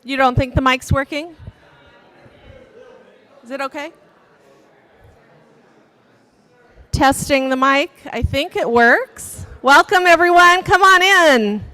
You don't think the mic's working? Is it okay? Testing the mic. I think it works. Welcome, everyone. Come on in.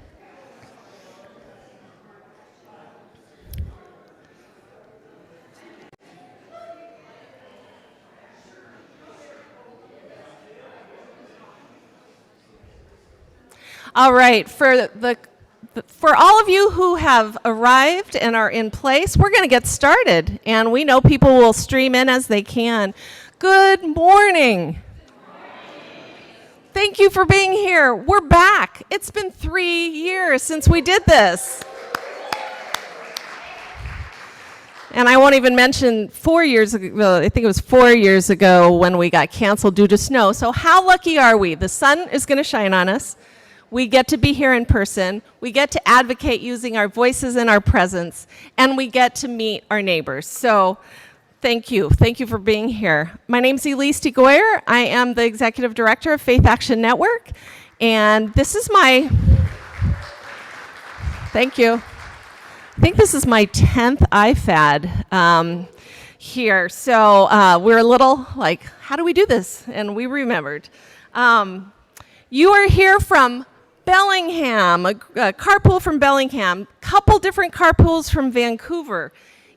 All right, for all of you who have arrived and are in place, we're going to get started, and we know people will stream in as they can. Good morning. Thank you for being here. We're back. It's been 3 years since we did this. And I won't even mention 4 years ago, well, I think it was 4 years ago when we got canceled due to snow. So how lucky are we? The sun is going to shine on us. We get to be here in person. We get to advocate using our voices and our presence. And we get to meet our neighbors. So thank you. Thank you for being here. My name's Elise DeGoyer. I am the Executive Director of Faith Action Network. And this is my, thank you. I think this is my 10th IFAD here. So we're a little like, how do we do this? And we remembered. You are here from Bellingham, a carpool from Bellingham, couple different carpools from Vancouver,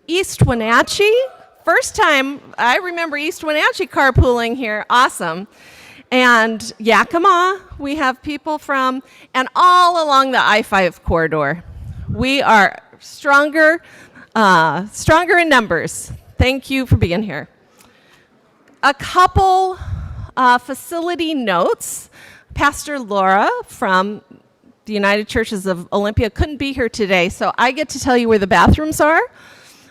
East Wenatchee. First time I remember East Wenatchee carpooling here, awesome. And Yakima, we have people from, and all along the I-5 corridor. We are stronger in numbers. Thank you for being here. A couple facility notes. Pastor Laura from the United Churches of Olympia couldn't be here today, so I get to tell you where the bathrooms are.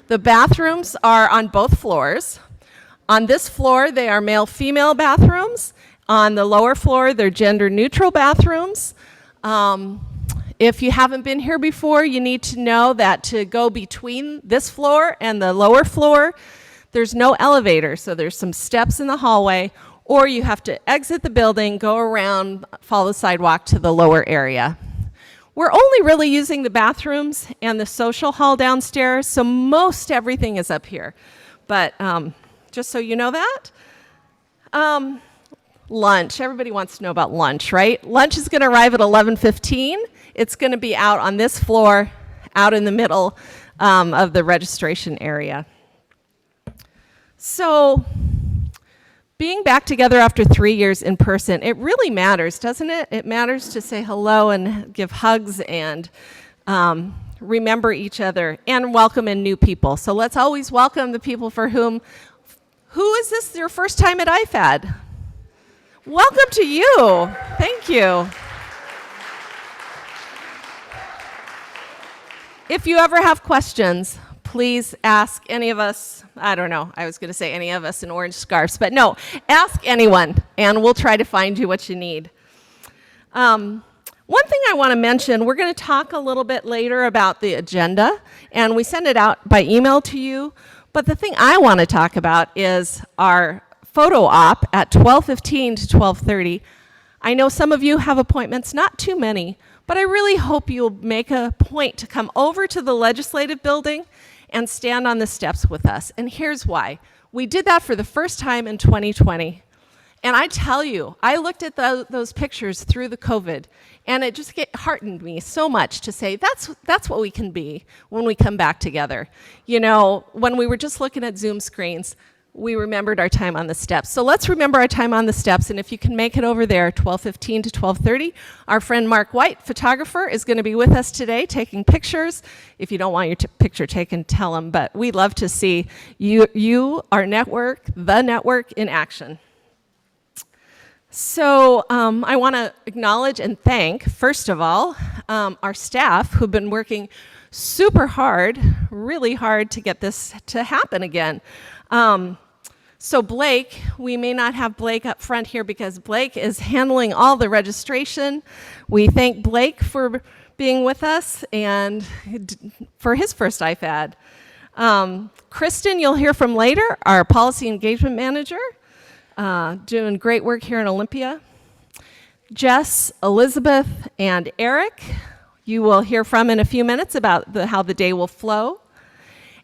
The bathrooms are on both floors. On this floor, they are male-female bathrooms. On the lower floor, they're gender-neutral bathrooms. If you haven't been here before, you need to know that to go between this floor and the lower floor, there's no elevator, so there's some steps in the hallway, or you have to exit the building, go around, follow the sidewalk to the lower area. We're only really using the bathrooms and the social hall downstairs, so most everything is up here. But just so you know that. Lunch, everybody wants to know about lunch, right? Lunch is gonna arrive at 11:15. It's gonna be out on this floor, out in the middle of the registration area. So, being back together after 3 years in person, it really matters, doesn't it? It matters to say hello and give hugs and remember each other and welcome in new people. So let's always welcome the people for who is this your first time at IFAD? Welcome to you. Thank you. If you ever have questions, please ask any of us. I don't know, I was going to say any of us in orange scarves, but no, ask anyone, and we'll try to find you what you need. One thing I want to mention, we're going to talk a little bit later about the agenda, and we send it out by email to you, but the thing I want to talk about is our photo op at 12:15 to 12:30. I know some of you have appointments, not too many, but I really hope you'll make a point to come over to the legislative building and stand on the steps with us. And here's why. We did that for the first time in 2020. And I tell you, I looked at those pictures through the COVID, and it just heartened me so much to say, that's what we can be when we come back together. You know, when we were just looking at Zoom screens, we remembered our time on the steps. So let's remember our time on the steps, and if you can make it over there, 12:15 to 12:30, our friend Mark White, photographer, is going to be with us today taking pictures. If you don't want your picture taken, tell him, but we love to see you, our network, the network in action. So I want to acknowledge and thank, first of all, our staff who've been working super hard, really hard to get this to happen again. So Blake, we may not have Blake up front here because Blake is handling all the registration. We thank Blake for being with us and for his first IFAD. Kristen, you'll hear from later, our policy engagement manager, doing great work here in Olympia. Jess, Elizabeth, and Eric, you will hear from in a few minutes about how the day will flow.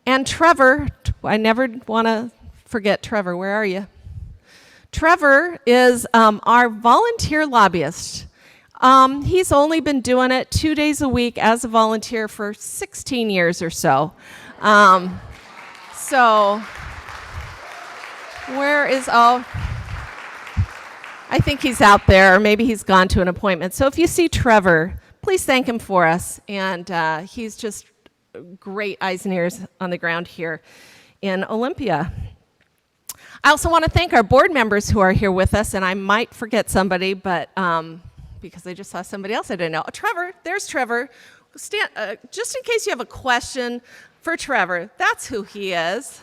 And Trevor, I never want to forget Trevor. Where are you? Trevor is our volunteer lobbyist. He's only been doing it 2 days a week as a volunteer for 16 years or so. So, where is, I think he's out there, or maybe he's gone to an appointment. So if you see Trevor, please thank him for us. And he's just great eyes and ears on the ground here in Olympia. I also want to thank our board members who are here with us, and I might forget somebody, but because I just saw somebody else I didn't know. Trevor, there's Trevor. Just in case you have a question for Trevor, that's who he is.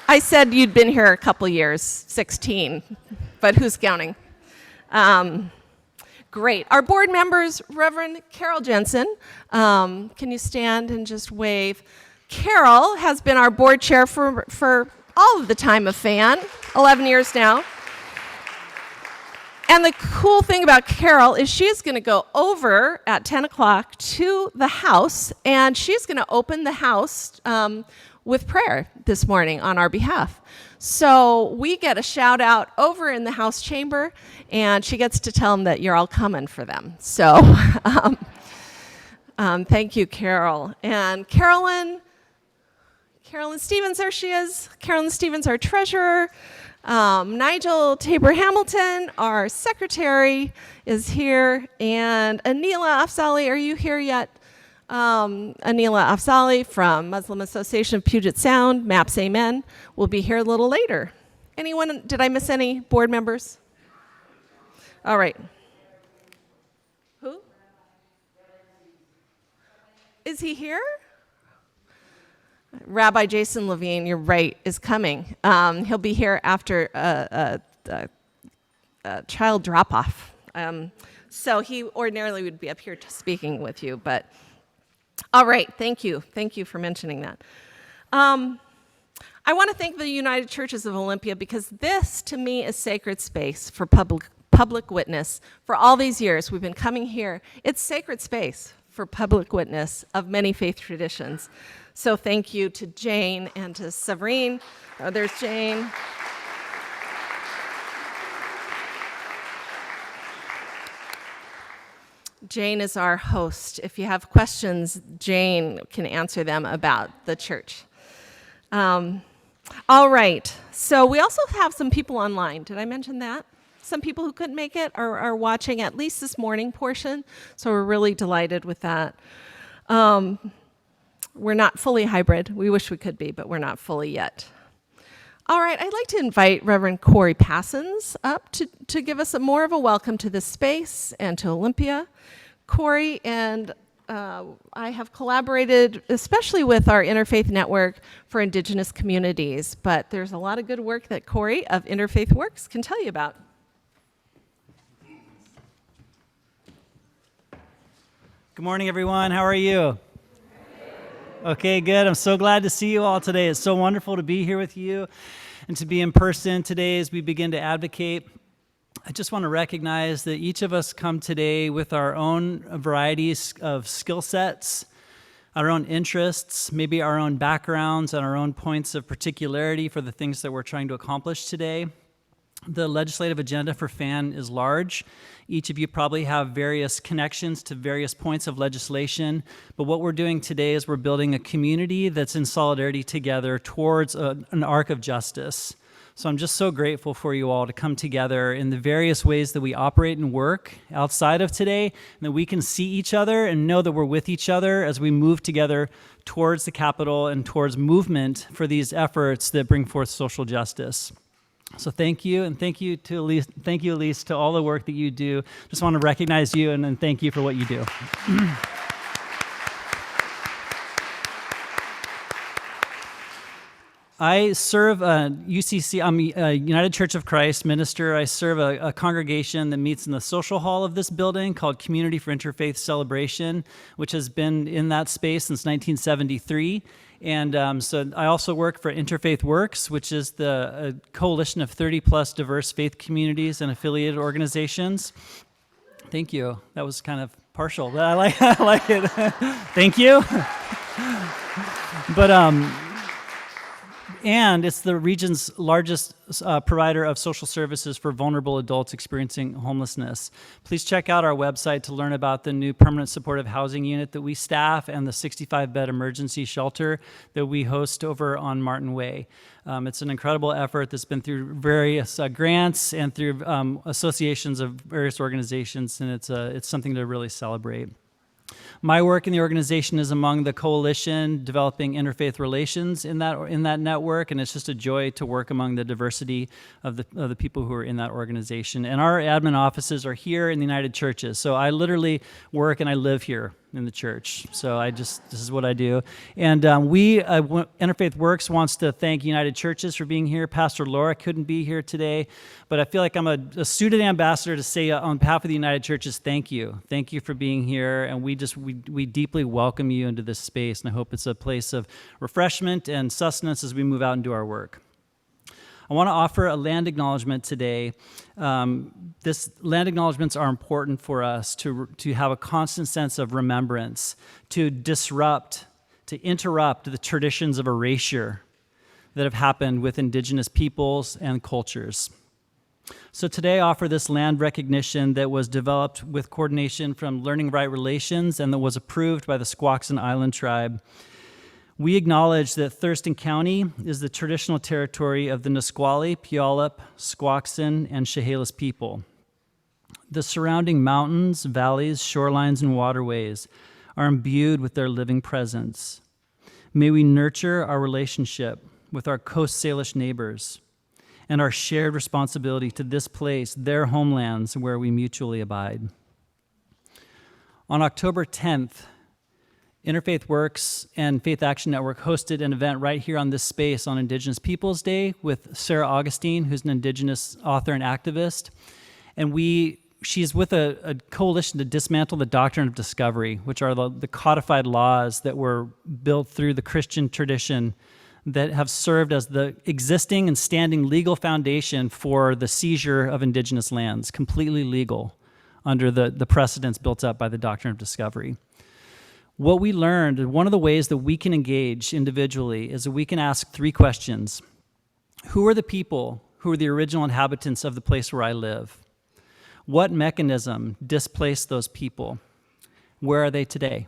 I said you'd been here a couple years, 16, but who's counting? Great. Our board members, Reverend Carol Jensen, can you stand and just wave? Carol has been our board chair for all of the time of FAN, 11 years now. And the cool thing about Carol is she's going to go over at 10 o'clock to the house, and she's going to open the house with prayer this morning on our behalf. So we get a shout out over in the House chamber, and she gets to tell them that you're all coming for them. So thank you, Carol. And Carolyn Stevens, there she is. Carolyn Stevens, our treasurer. Nigel Tabor Hamilton, our secretary, is here. And Anila Afzali, are you here yet? Anila Afzali from Muslim Association of Puget Sound, MAPS Amen, will be here a little later. Anyone, did I miss any board members? All right. Who? Is he here? Rabbi Jason Levine, you're right, is coming. He'll be here after a child drop-off. So he ordinarily would be up here speaking with you, but all right, thank you. Thank you for mentioning that. I want to thank the United Churches of Olympia because this, to me, is sacred space for public witness. For all these years, we've been coming here. It's sacred space for public witness of many faith traditions. So thank you to Jane and to Severine. Oh, there's Jane. Jane is our host. If you have questions, Jane can answer them about the church. All right, so we also have some people online. Did I mention that? Some people who couldn't make it are watching at least this morning portion, so we're really delighted with that. We're not fully hybrid. We wish we could be, but we're not fully yet. All right, I'd like to invite Reverend Corey Passons up to give us more of a welcome to this space and to Olympia. Corey and I have collaborated, especially with our Interfaith Network for Indigenous communities, but there's a lot of good work that Corey of Interfaith Works can tell you about. Good morning, everyone. How are you? Okay, good. I'm so glad to see you all today. It's so wonderful to be here with you and to be in person today as we begin to advocate. I just want to recognize that each of us come today with our own varieties of skill sets, our own interests, maybe our own backgrounds, and our own points of particularity for the things that we're trying to accomplish today. The legislative agenda for FAN is large. Each of you probably have various connections to various points of legislation, but what we're doing today is we're building a community that's in solidarity together towards an arc of justice. So I'm just so grateful for you all to come together in the various ways that we operate and work outside of today, and that we can see each other and know that we're with each other as we move together towards the Capitol and towards movement for these efforts that bring forth social justice. So thank you, and thank you, Elise, to all the work that you do. Just want to recognize you and thank you for what you do. I serve UCC. I'm a United Church of Christ minister. I serve a congregation that meets in the social hall of this building called Community for Interfaith Celebration, which has been in that space since 1973. And so I also work for Interfaith Works, which is the coalition of 30-plus diverse faith communities and affiliated organizations. Thank you. That was kind of partial, but I like it. Thank you. But and it's the region's largest provider of social services for vulnerable adults experiencing homelessness. Please check out our website to learn about the new permanent supportive housing unit that we staff and the 65-bed emergency shelter that we host over on Martin Way. It's an incredible effort that's been through various grants and through associations of various organizations, and it's something to really celebrate. My work in the organization is among the coalition developing interfaith relations in that network, and it's just a joy to work among the diversity of the people who are in that organization. And our admin offices are here in the United Churches, so I literally work and I live here in the church. So this is what I do. And Interfaith Works wants to thank United Churches for being here. Pastor Laura couldn't be here today, but I feel like I'm a student ambassador to say on behalf of the United Churches, thank you. Thank you for being here, and we deeply welcome you into this space, and I hope it's a place of refreshment and sustenance as we move out and do our work. I want to offer a land acknowledgement today. This land acknowledgements are important for us to have a constant sense of remembrance, to interrupt the traditions of erasure that have happened with indigenous peoples and cultures. So today I offer this land recognition that was developed with coordination from Learning Right Relations and that was approved by the Squaxin Island Tribe. We acknowledge that Thurston County is the traditional territory of the Nisqually, Puyallup, Squaxin, and Chehalis people. The surrounding mountains, valleys, shorelines, and waterways are imbued with their living presence. May we nurture our relationship with our Coast Salish neighbors and our shared responsibility to this place, their homelands, where we mutually abide. On October 10th, Interfaith Works and Faith Action Network hosted an event right here on this space on Indigenous Peoples Day with Sarah Augustine, who's an Indigenous author and activist. And she's with a coalition to dismantle the doctrine of discovery, which are the codified laws that were built through the Christian tradition that have served as the existing and standing legal foundation for the seizure of Indigenous lands, completely legal under the precedents built up by the doctrine of discovery. What we learned, one of the ways that we can engage individually is that we can ask 3 questions. Who are the people who are the original inhabitants of the place where I live? What mechanism displaced those people? Where are they today?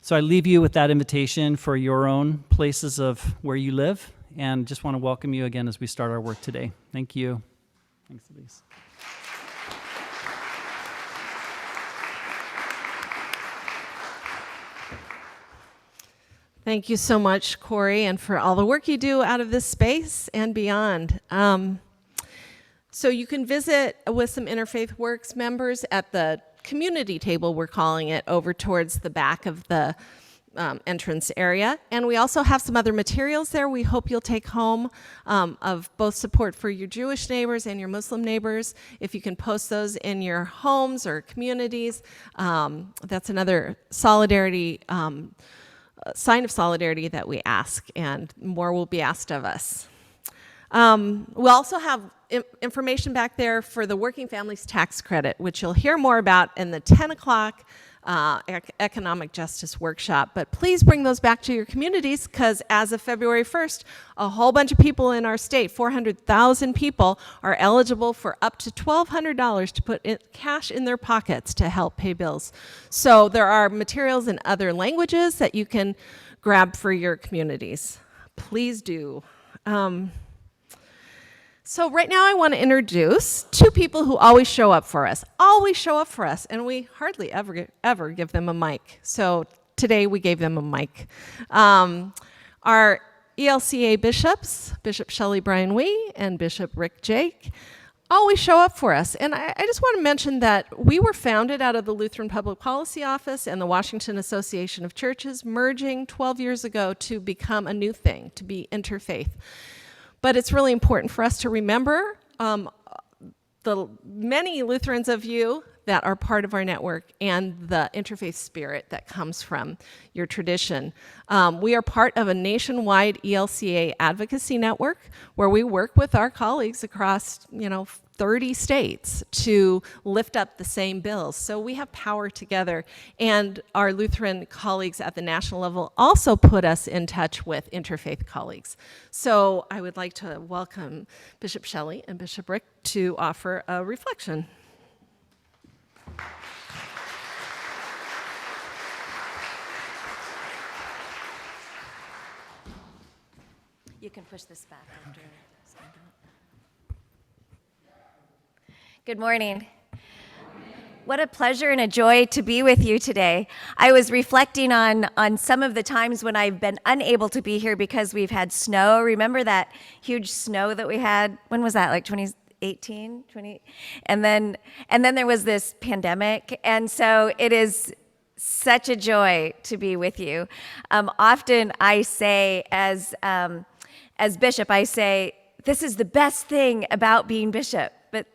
So I leave you with that invitation for your own places of where you live, and just want to welcome you again as we start our work today. Thank you. Thanks, Elise. Thank you so much, Corey, and for all the work you do out of this space and beyond. So you can visit with some Interfaith Works members at the community table, we're calling it, over towards the back of the entrance area. And we also have some other materials there we hope you'll take home of both support for your Jewish neighbors and your Muslim neighbors. If you can post those in your homes or communities, that's another solidarity sign of solidarity that we ask, and more will be asked of us. We'll also have information back there for the Working Families Tax Credit, which you'll hear more about in the 10 o'clock Economic Justice Workshop. But please bring those back to your communities, because as of February 1st, a whole bunch of people in our state, 400,000 people, are eligible for up to $1,200 to put cash in their pockets to help pay bills. So there are materials in other languages that you can grab for your communities. Please do. So right now I want to introduce 2 people who always show up for us, and we hardly ever give them a mic. So today we gave them a mic. Our ELCA bishops, Bishop Shelley Bryan Wee and Bishop Rick Jake, always show up for us. And I just want to mention that we were founded out of the Lutheran Public Policy Office and the Washington Association of Churches, merging 12 years ago to become a new thing, to be interfaith. But it's really important for us to remember the many Lutherans of you that are part of our network and the interfaith spirit that comes from your tradition. We are part of a nationwide ELCA advocacy network where we work with our colleagues across, 30 states to lift up the same bills. So we have power together, and our Lutheran colleagues at the national level also put us in touch with interfaith colleagues. So I would like to welcome Bishop Shelley and Bishop Rick to offer a reflection. You can push this back after. Good morning. What a pleasure and a joy to be with you today. I was reflecting on some of the times when I've been unable to be here because we've had snow. Remember that huge snow that we had? When was that? Like 2018, 20? And then there was this pandemic. And so it is such a joy to be with you. Often I say as bishop, I say, this is the best thing about being bishop. But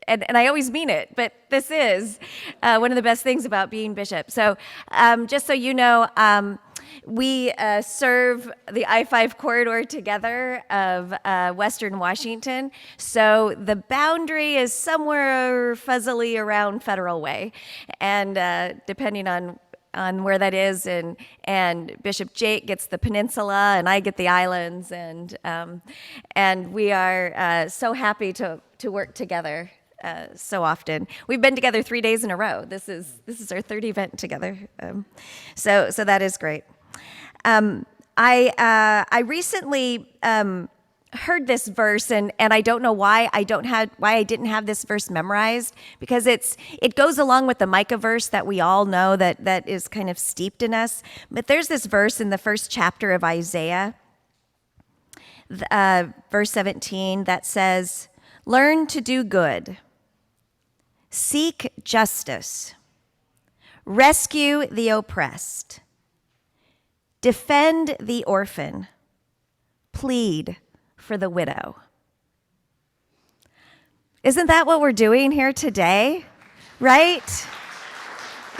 and I always mean it, but this is one of the best things about being bishop. So just so you know, we serve the I-5 corridor together of Western Washington. So the boundary is somewhere fuzzily around Federal Way. And depending on where that is, and Bishop Jake gets the peninsula, and I get the islands, and we are so happy to work together so often. We've been together 3 days in a row. This is our third event together, so that is great. I recently heard this verse, and I don't know why I didn't have this verse memorized, because it goes along with the Micah verse that we all know that is kind of steeped in us. But there's this verse in the first chapter of Isaiah, verse 17, that says, "Learn to do good, seek justice, rescue the oppressed, defend the orphan, plead for the widow." Isn't that what we're doing here today? Right?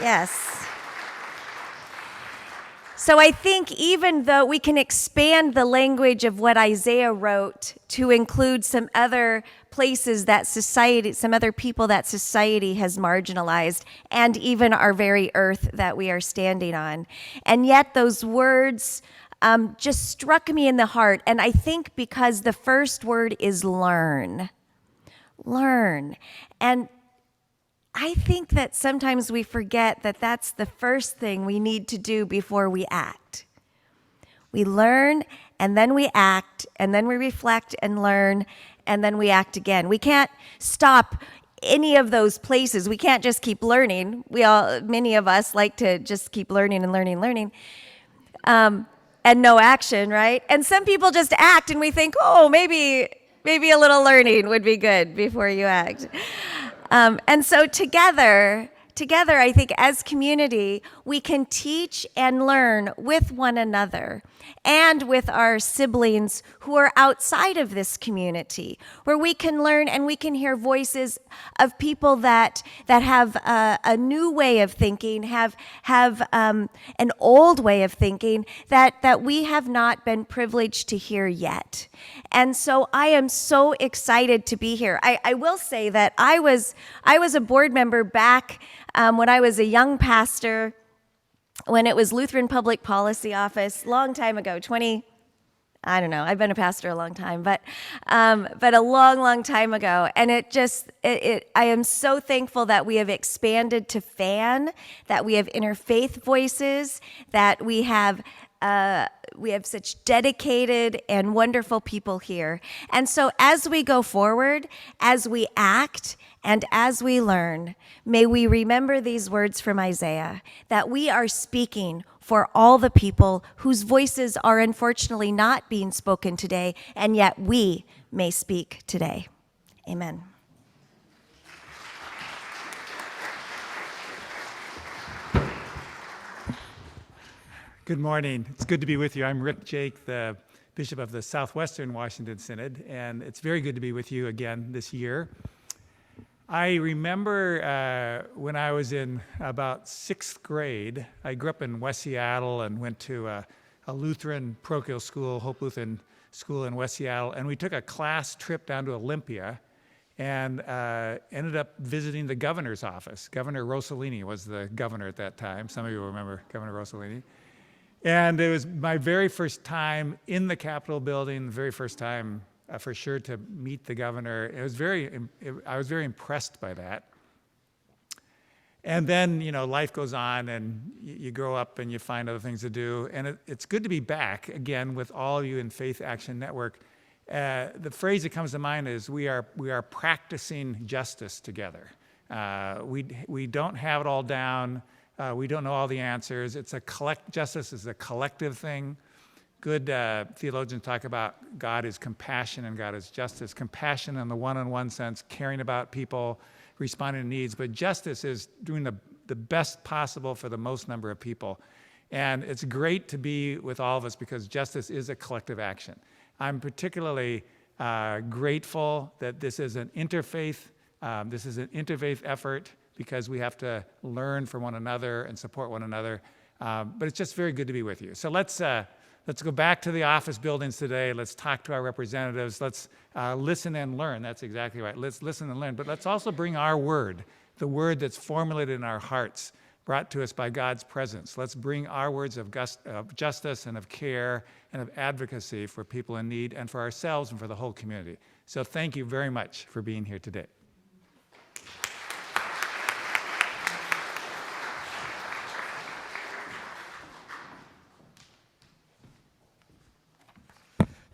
Yes. So I think even though we can expand the language of what Isaiah wrote to include some other places that society, some other people that society has marginalized, and even our very earth that we are standing on. And yet those words just struck me in the heart. And I think because the first word is learn. Learn. And I think that sometimes we forget that that's the first thing we need to do before we act. We learn, and then we act, and then we reflect and learn, and then we act again. We can't stop any of those places. We can't just keep learning. Many of us like to just keep learning and learning. And no action, right? And some people just act, and we think, oh, maybe a little learning would be good before you act. And so together, I think as community, we can teach and learn with one another and with our siblings who are outside of this community, where we can learn and we can hear voices of people that have a new way of thinking, have an old way of thinking that we have not been privileged to hear yet. And so I am so excited to be here. I will say that I was a board member back when I was a young pastor, when it was Lutheran Public Policy Office, long time ago, I don't know, I've been a pastor a long time, but a long time ago. And I am so thankful that we have expanded to FAN, that we have interfaith voices, that we have such dedicated and wonderful people here. And so as we go forward, as we act, and as we learn, may we remember these words from Isaiah, that we are speaking for all the people whose voices are unfortunately not being spoken today, and yet we may speak today. Amen. Good morning. It's good to be with you. I'm Rick Jake, the Bishop of the Southwestern Washington Synod, and it's very good to be with you again this year. I remember when I was in about 6th grade, I grew up in West Seattle and went to a Lutheran parochial school, Hope Lutheran School in West Seattle, and we took a class trip down to Olympia and ended up visiting the governor's office. Governor Rossellini was the governor at that time. Some of you will remember Governor Rossellini. And it was my very first time in the Capitol building, the very first time for sure to meet the governor. I was very impressed by that. And then, life goes on and you grow up and you find other things to do. And it's good to be back again with all of you in Faith Action Network. The phrase that comes to mind is we are practicing justice together. We don't have it all down. We don't know all the answers. Justice is a collective thing. Good theologians talk about God is compassion and God is justice. Compassion in the one-on-one sense, caring about people, responding to needs. But justice is doing the best possible for the most number of people. And it's great to be with all of us because justice is a collective action. I'm particularly grateful that this is an interfaith effort, because we have to learn from one another and support one another. But it's just very good to be with you. So let's go back to the office buildings today. Let's talk to our representatives. Let's listen and learn. That's exactly right. Let's listen and learn. But let's also bring our word, the word that's formulated in our hearts, brought to us by God's presence. Let's bring our words of justice and of care and of advocacy for people in need and for ourselves and for the whole community. So thank you very much for being here today.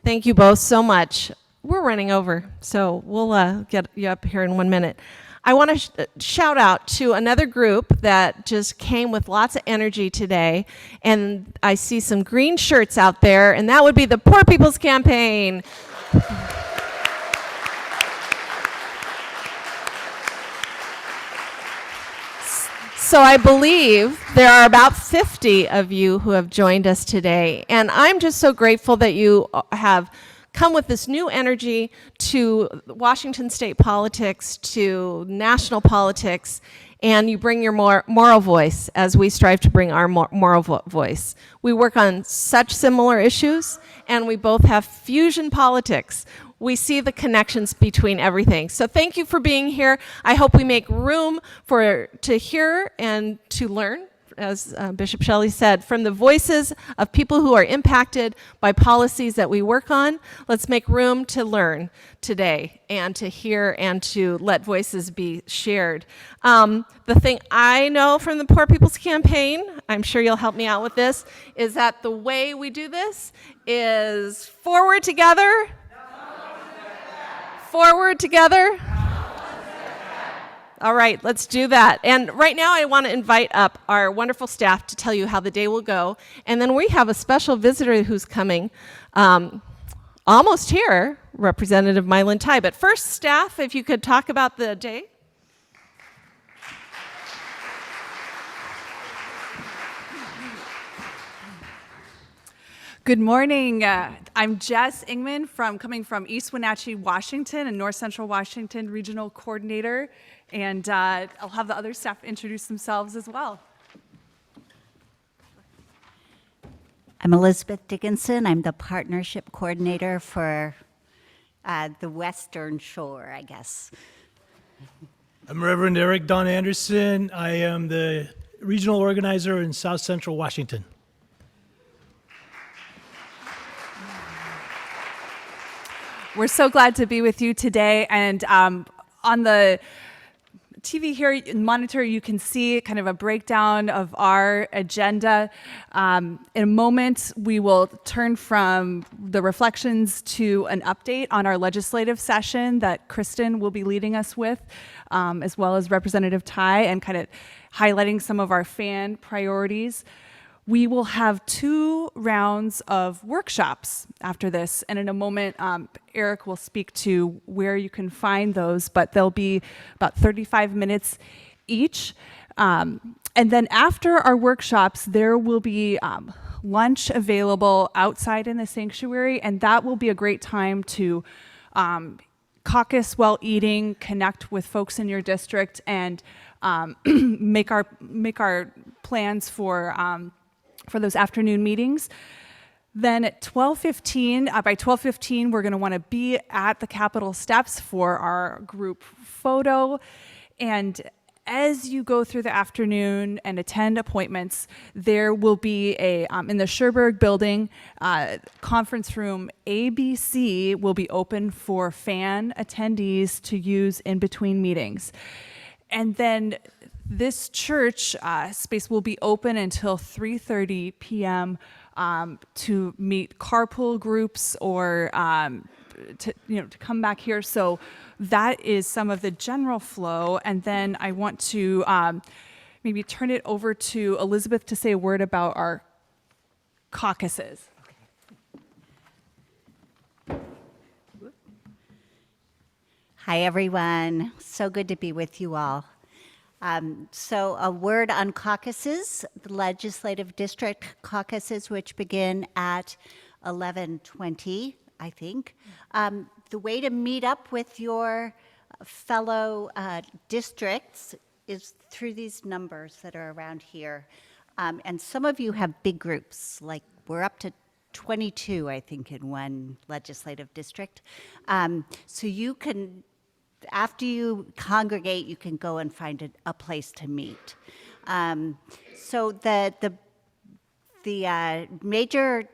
Thank you both so much. We're running over, so we'll get you up here in 1 minute. I want to shout out to another group that just came with lots of energy today, and I see some green shirts out there, and that would be the Poor People's Campaign. So I believe there are about 50 of you who have joined us today. And I'm just so grateful that you have come with this new energy to Washington state politics, to national politics, and you bring your moral voice as we strive to bring our moral voice. We work on such similar issues, and we both have fusion politics. We see the connections between everything. So thank you for being here. I hope we make room to hear and to learn, as Bishop Shelley said, from the voices of people who are impacted by policies that we work on. Let's make room to learn today and to hear and to let voices be shared. The thing I know from the Poor People's Campaign, I'm sure you'll help me out with this, is that the way we do this is forward together. Forward together. All right, let's do that. And right now I want to invite up our wonderful staff to tell you how the day will go. And then we have a special visitor who's coming almost here, Representative Mylan Tai. But first, staff, if you could talk about the day. Good morning. I'm Jess Ingman coming from East Wenatchee, Washington, and North Central Washington Regional Coordinator. And I'll have the other staff introduce themselves as well. I'm Elizabeth Dickinson. I'm the Partnership Coordinator for the Western Shore, I guess. I'm Reverend Eric Don Anderson. I am the Regional Organizer in South Central Washington. We're so glad to be with you today. And on the TV here, monitor, you can see kind of a breakdown of our agenda. In a moment, we will turn from the reflections to an update on our legislative session that Kristen will be leading us with, as well as Representative Tai, and kind of highlighting some of our fan priorities. We will have 2 rounds of workshops after this, and in a moment, Eric will speak to where you can find those, but they'll be about 35 minutes each. And then after our workshops, there will be lunch available outside in the sanctuary, and that will be a great time to caucus while eating, connect with folks in your district, and make our plans for those afternoon meetings. Then at 12:15, by 12:15, we're going to want to be at the Capitol steps for our group photo. And as you go through the afternoon and attend appointments, there will be in the Sherberg building, conference room ABC will be open for fan attendees to use in between meetings. And then this church space will be open until 3:30 p.m. To meet carpool groups or to come back here. So that is some of the general flow. And then I want to maybe turn it over to Elizabeth to say a word about our caucuses. Hi, everyone. So good to be with you all. So a word on caucuses, the legislative district caucuses, which begin at 11:20, I think. The way to meet up with your fellow districts is through these numbers that are around here. And some of you have big groups, like we're up to 22, I think, in one legislative district. So you can, after you congregate, you can go and find a place to meet. So the major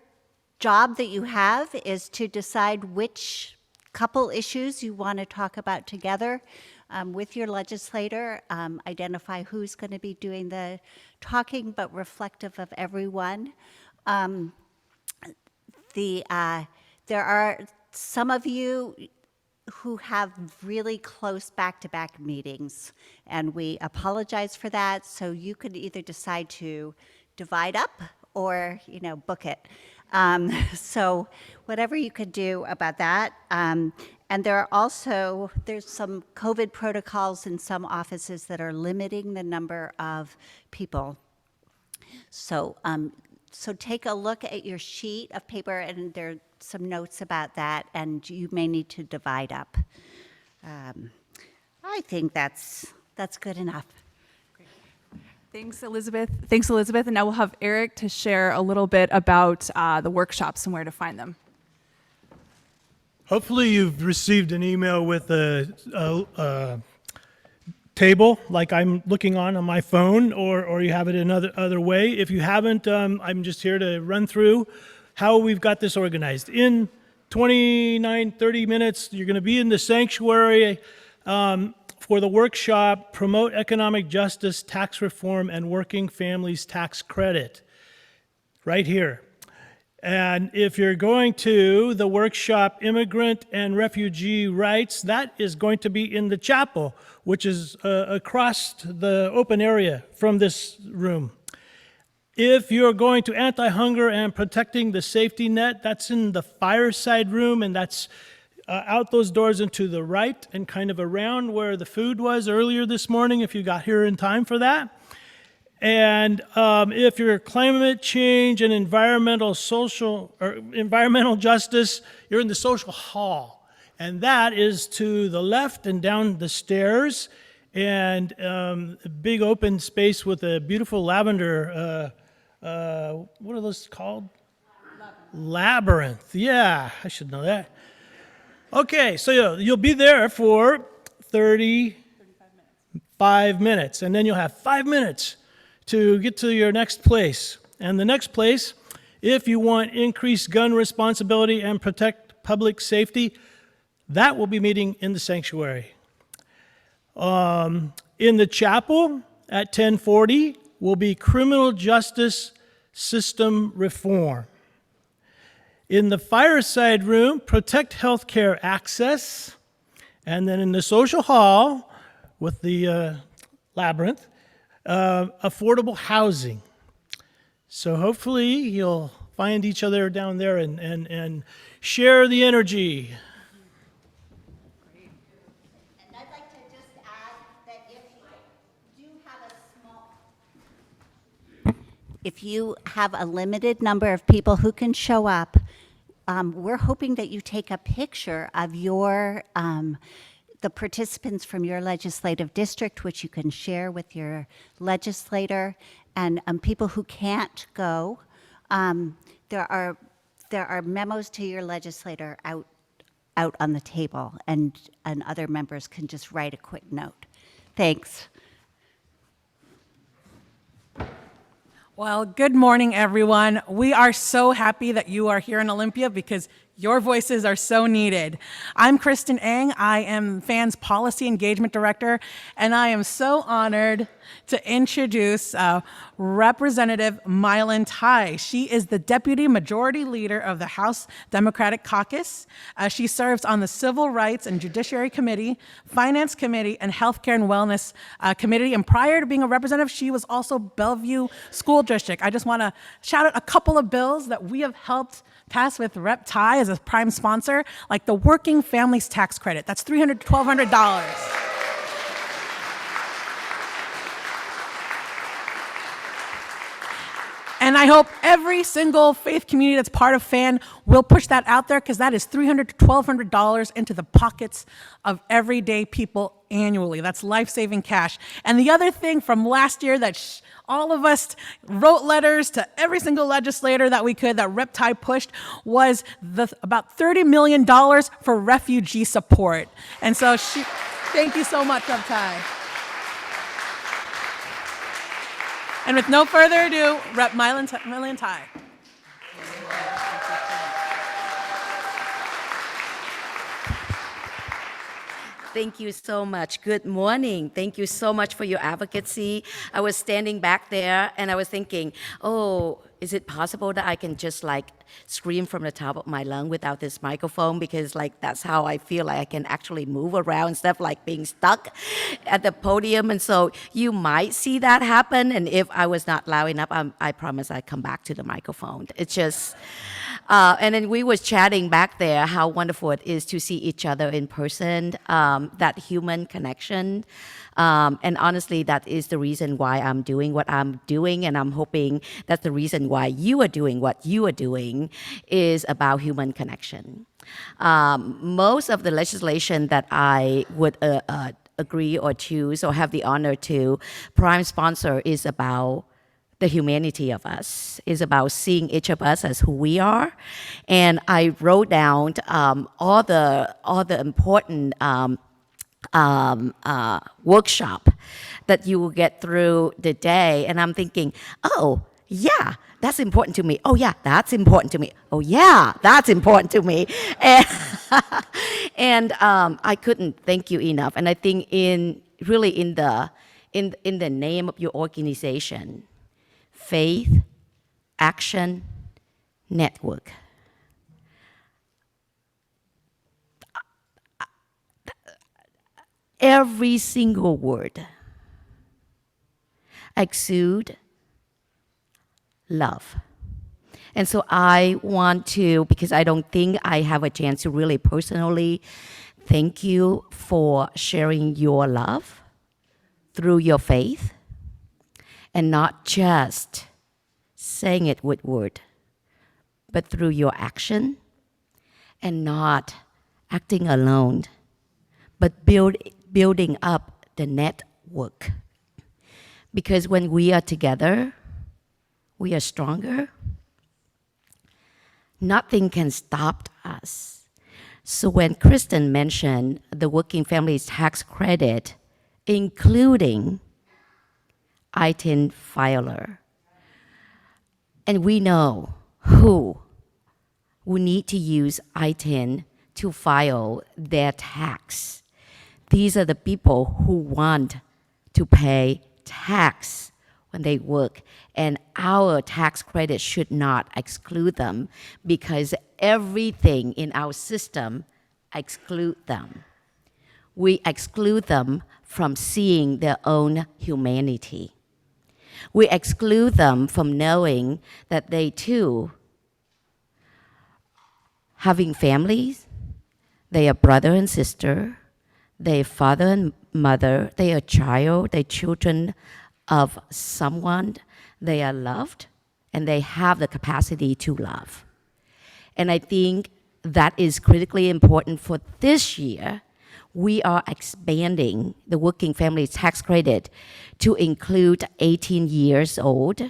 job that you have is to decide which couple issues you want to talk about together with your legislator, identify who's going to be doing the talking, but reflective of everyone. There are some of you who have really close back-to-back meetings, and we apologize for that. So you could either decide to divide up or, book it. So whatever you could do about that. And there's some COVID protocols in some offices that are limiting the number of people. So take a look at your sheet of paper, and there are some notes about that, and you may need to divide up. I think that's good enough. Thanks, Elizabeth. And now we'll have Eric to share a little bit about the workshops and where to find them. Hopefully you've received an email with a table like I'm looking on my phone, or you have it another way. If you haven't, I'm just here to run through how we've got this organized. In 29, 30 minutes, you're going to be in the sanctuary for the workshop, Promote Economic Justice, Tax Reform, and Working Families Tax Credit, right here. And if you're going to the workshop, Immigrant and Refugee Rights, that is going to be in the chapel, which is across the open area from this room. If you're going to Anti-Hunger and Protecting the Safety Net, that's in the fireside room, and that's out those doors and to the right and kind of around where the food was earlier this morning, if you got here in time for that. And if you're climate change and environmental justice, you're in the social hall. And that is to the left and down the stairs, and a big open space with a beautiful lavender, what are those called? Labyrinth. Yeah, I should know that. Okay, so you'll be there for 35 minutes, and then you'll have 5 minutes to get to your next place. And the next place, if you want increased gun responsibility and protect public safety, that will be meeting in the sanctuary. In the chapel at 10:40 will be criminal justice system reform. In the fireside room, protect healthcare access. And then in the social hall with the labyrinth, affordable housing. So hopefully you'll find each other down there and share the energy. And I'd like to just add that if you have a limited number of people who can show up, we're hoping that you take a picture of the participants from your legislative district, which you can share with your legislator, and people who can't go. There are memos to your legislator out on the table, and other members can just write a quick note. Thanks. Well, good morning, everyone. We are so happy that you are here in Olympia because your voices are so needed. I'm Kristen Eng. I am FAN's Policy Engagement Director, and I am so honored to introduce Representative Mylan Tai. She is the Deputy Majority Leader of the House Democratic Caucus. She serves on the Civil Rights and Judiciary Committee, Finance Committee, and Healthcare and Wellness Committee. And prior to being a representative, she was also Bellevue School District. I just want to shout out a couple of bills that we have helped pass with Rep. Tai as a prime sponsor, like the Working Families Tax Credit. That's $300 to $1,200. And I hope every single faith community that's part of FAN will push that out there, because that is $300 to $1,200 into the pockets of everyday people annually. That's life-saving cash. And the other thing from last year that all of us wrote letters to every single legislator that we could, that Rep. Tai pushed, was about $30 million for refugee support. And so thank you so much, Rep. Tai. And with no further ado, Rep. Mylan Tai. Thank you so much. Good morning. Thank you so much for your advocacy. I was standing back there and I was thinking, oh, is it possible that I can just scream from the top of my lung without this microphone? Because that's how I feel like I can actually move around instead of being stuck at the podium. And so you might see that happen. And if I was not loud enough, I promise I'd come back to the microphone. It's just, and then we was chatting back there how wonderful it is to see each other in person, that human connection. And honestly, that is the reason why I'm doing what I'm doing, and I'm hoping that's the reason why you are doing what you are doing, is about human connection. Most of the legislation that I would agree or choose or have the honor to prime sponsor is about the humanity of us, is about seeing each of us as who we are. And I wrote down all the important workshop that you will get through the day, and I'm thinking, oh yeah, that's important to me. Oh yeah, that's important to me. Oh yeah, that's important to me. And I couldn't thank you enough. And I think in the name of your organization, Faith Action Network, every single word exude love. And so I want to, because I don't think I have a chance to really personally thank you for sharing your love through your faith, and not just saying it with word, but through your action, and not acting alone, but building up the network. Because when we are together, we are stronger. Nothing can stop us. So when Kristen mentioned the Working Families Tax Credit, including I-10 filer, and we know who need to use I-10 to file their tax. These are the people who want to pay tax when they work, and our tax credit should not exclude them, because everything in our system exclude them. We exclude them from seeing their own humanity. We exclude them from knowing that they too having families, they are brother and sister, they are father and mother, they are child, they are children of someone, they are loved, and they have the capacity to love. And I think that is critically important for this year. We are expanding the working family tax credit to include 18 years old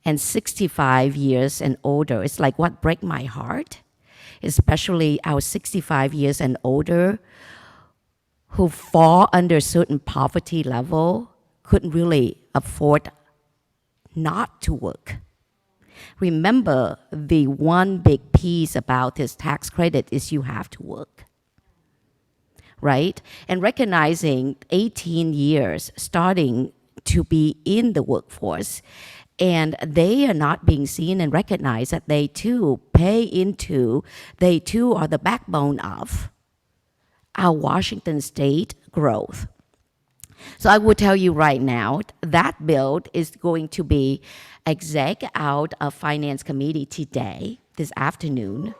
and 65 years and older. It's like what breaks my heart, especially our 65 years and older who fall under certain poverty level couldn't really afford not to work. Remember, the one big piece about this tax credit is you have to work, right? And recognizing 18 years starting to be in the workforce, and they are not being seen and recognized that they too pay into, they too are the backbone of our Washington state growth. So I will tell you right now, that bill is going to be exec out of Finance Committee today, this afternoon.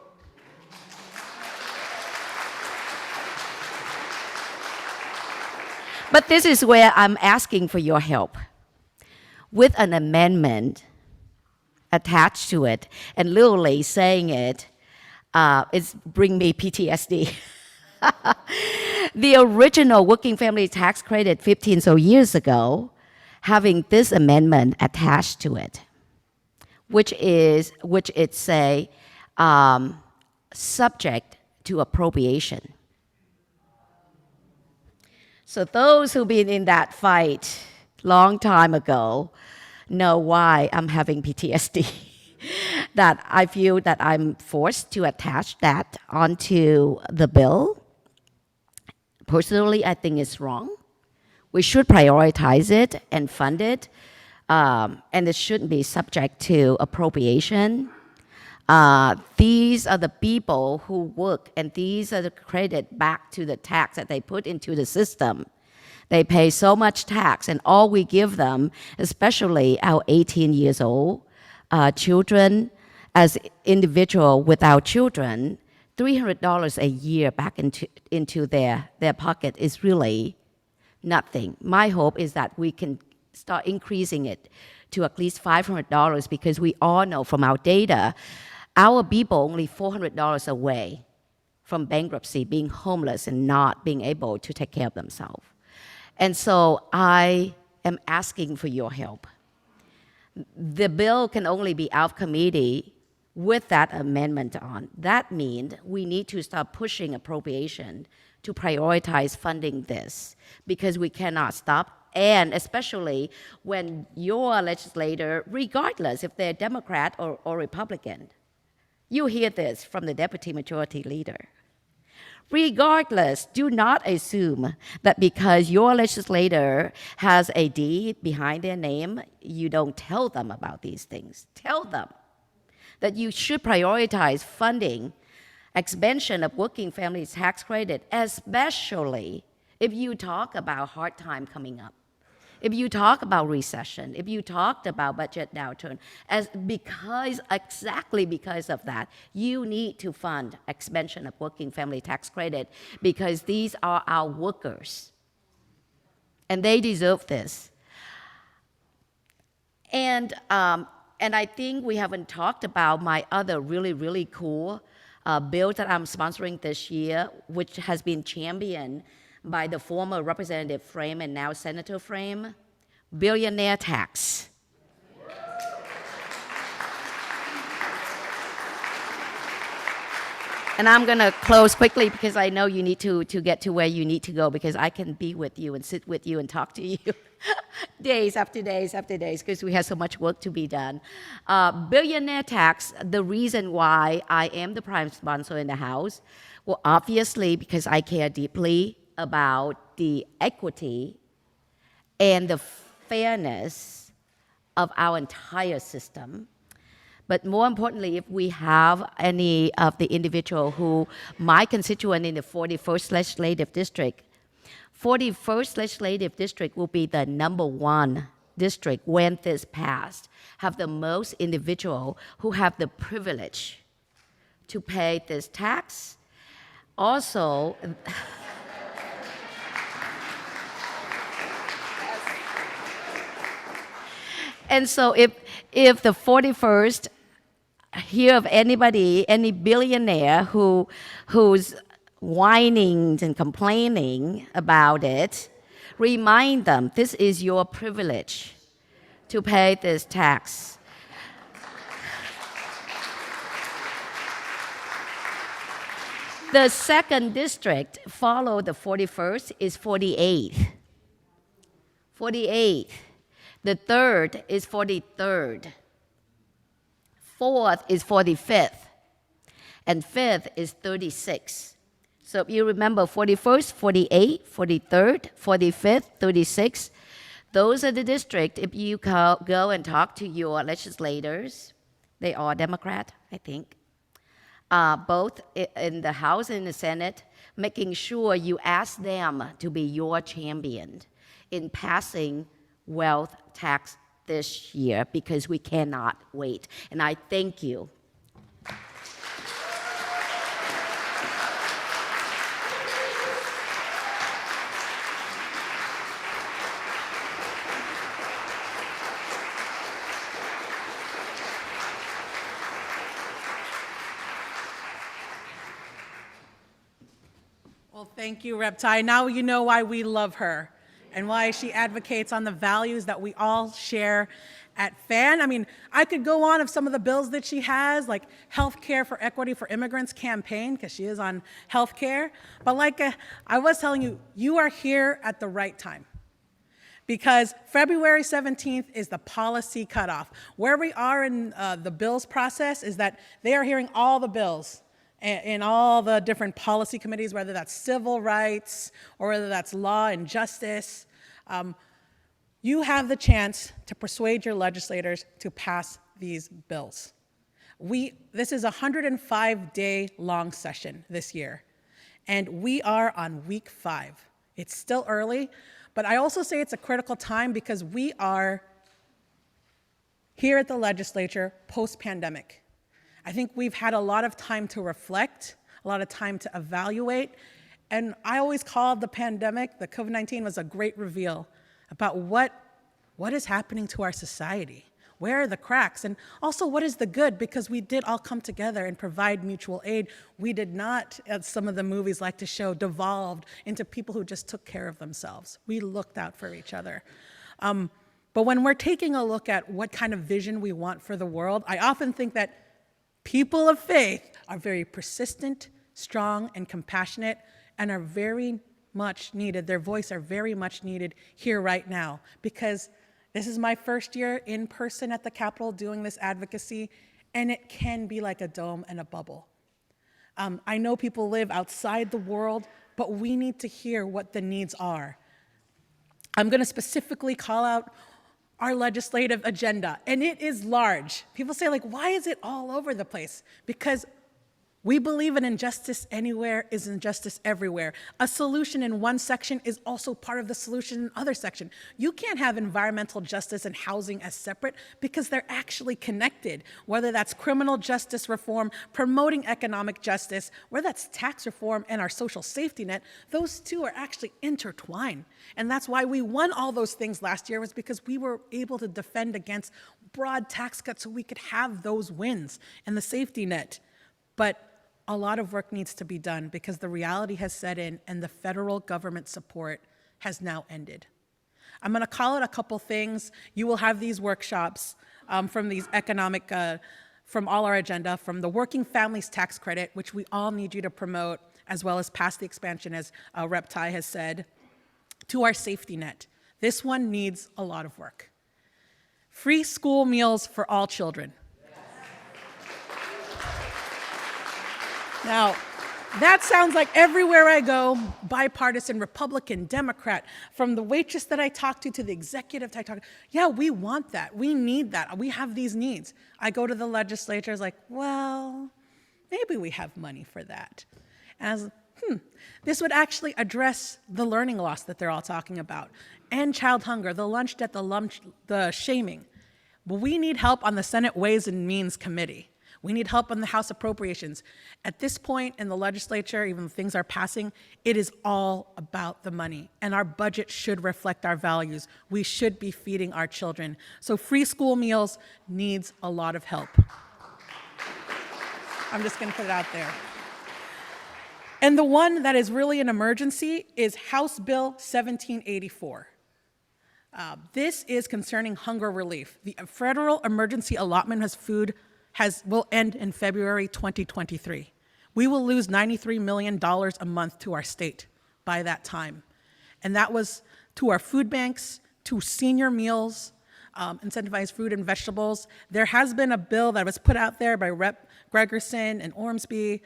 But this is where I'm asking for your help. With an amendment attached to it, and literally saying it, it's bring me PTSD. The original working family tax credit 15 so years ago, having this amendment attached to it, which it say subject to appropriation. So those who've been in that fight long time ago know why I'm having PTSD. That I feel that I'm forced to attach that onto the bill. Personally, I think it's wrong. We should prioritize it and fund it, and it shouldn't be subject to appropriation. These are the people who work, and these are the credit back to the tax that they put into the system. They pay so much tax, and all we give them, especially our 18 years old children, as individual without children, $300 a year back into their pocket is really nothing. My hope is that we can start increasing it to at least $500 because we all know from our data, our people only $400 away from bankruptcy, being homeless and not being able to take care of themselves. And so I am asking for your help. The bill can only be out of committee with that amendment on. That means we need to start pushing appropriation to prioritize funding this because we cannot stop. And especially when your legislator, regardless if they're Democrat or Republican, you hear this from the deputy majority leader. Regardless, do not assume that because your legislator has a D behind their name, you don't tell them about these things. Tell them that you should prioritize funding expansion of working families tax credit, especially if you talk about hard time coming up. If you talk about recession, if you talked about budget downturn, exactly because of that, you need to fund expansion of working family tax credit because these are our workers, and they deserve this. And I think we haven't talked about my other really, really cool bill that I'm sponsoring this year, which has been championed by the former Representative Frame and now Senator Frame, billionaire tax. And I'm going to close quickly because I know you need to get to where you need to go because I can be with you and sit with you and talk to you days after days after days because we have so much work to be done. Billionaire tax, the reason why I am the prime sponsor in the House, well, obviously because I care deeply about the equity and the fairness of our entire system. But more importantly, if we have any of the individual who, my constituent in the 41st Legislative District, 41st Legislative District will be the #1 district, when this passed, have the most individual who have the privilege to pay this tax. Also, and so if the 41st hear of anybody, any billionaire who's whining and complaining about it, remind them this is your privilege to pay this tax. The second district follow the 41st is 48th. 48th. The third is 43rd. Fourth is 45th. And fifth is 36th. So if you remember 41st, 48th, 43rd, 45th, 36th, those are the districts. If you go and talk to your legislators, they are Democrat, I think, both in the House and the Senate, making sure you ask them to be your champion in passing wealth tax this year, because we cannot wait. And I thank you. Well, thank you, Rep. Tai. Now you know why we love her and why she advocates on the values that we all share at FAN. I mean, I could go on of some of the bills that she has, like Healthcare for Equity for Immigrants campaign, because she is on healthcare. But like I was telling you, you are here at the right time, because February 17th is the policy cutoff. Where we are in the bills process is that they are hearing all the bills in all the different policy committees, whether that's civil rights or whether that's law and justice. You have the chance to persuade your legislators to pass these bills. This is a 105-day long session this year, and we are on week 5. It's still early, but I also say it's a critical time because we are here at the legislature post-pandemic. I think we've had a lot of time to reflect, a lot of time to evaluate, and I always called the pandemic, the COVID-19 was a great reveal about what is happening to our society, where are the cracks, and also what is the good, because we did all come together and provide mutual aid. We did not, as some of the movies like to show, devolved into people who just took care of themselves. We looked out for each other. But when we're taking a look at what kind of vision we want for the world, I often think that people of faith are very persistent, strong, and compassionate, and are very much needed. Their voice are very much needed here right now, because this is my first year in person at the Capitol doing this advocacy, and it can be like a dome and a bubble. I know people live outside the world, but we need to hear what the needs are. I'm going to specifically call out our legislative agenda, and it is large. People say, like, why is it all over the place? Because we believe an injustice anywhere is injustice everywhere. A solution in one section is also part of the solution in other section. You can't have environmental justice and housing as separate, because they're actually connected, whether that's criminal justice reform, promoting economic justice, whether that's tax reform and our social safety net. Those two are actually intertwined. And that's why we won all those things last year, was because we were able to defend against broad tax cuts so we could have those wins and the safety net. But a lot of work needs to be done, because the reality has set in and the federal government support has now ended. I'm going to call out a couple things. You will have these workshops from these economic, from all our agenda, from the Working Families Tax Credit, which we all need you to promote, as well as pass the expansion, as Rep. Tai has said, to our safety net. This one needs a lot of work. Free school meals for all children. Now, that sounds like everywhere I go, bipartisan, Republican, Democrat, from the waitress that I talk to the executive that I talk to. Yeah, we want that. We need that. We have these needs. I go to the legislature, it's like, well, maybe we have money for that. And I was this would actually address the learning loss that they're all talking about. end child hunger, the lunch debt, the shaming. But we need help on the Senate Ways and Means Committee. We need help on the House Appropriations. At this point in the legislature, even though things are passing, it is all about the money. And our budget should reflect our values. We should be feeding our children. So free school meals needs a lot of help. I'm just going to put it out there. And the one that is really an emergency is House Bill 1784. This is concerning hunger relief. The federal emergency allotment of food will end in February 2023. We will lose $93 million a month to our state by that time. And that was to our food banks, to senior meals, incentivized fruit and vegetables. There has been a bill that was put out there by Rep. Gregerson and Ormsby.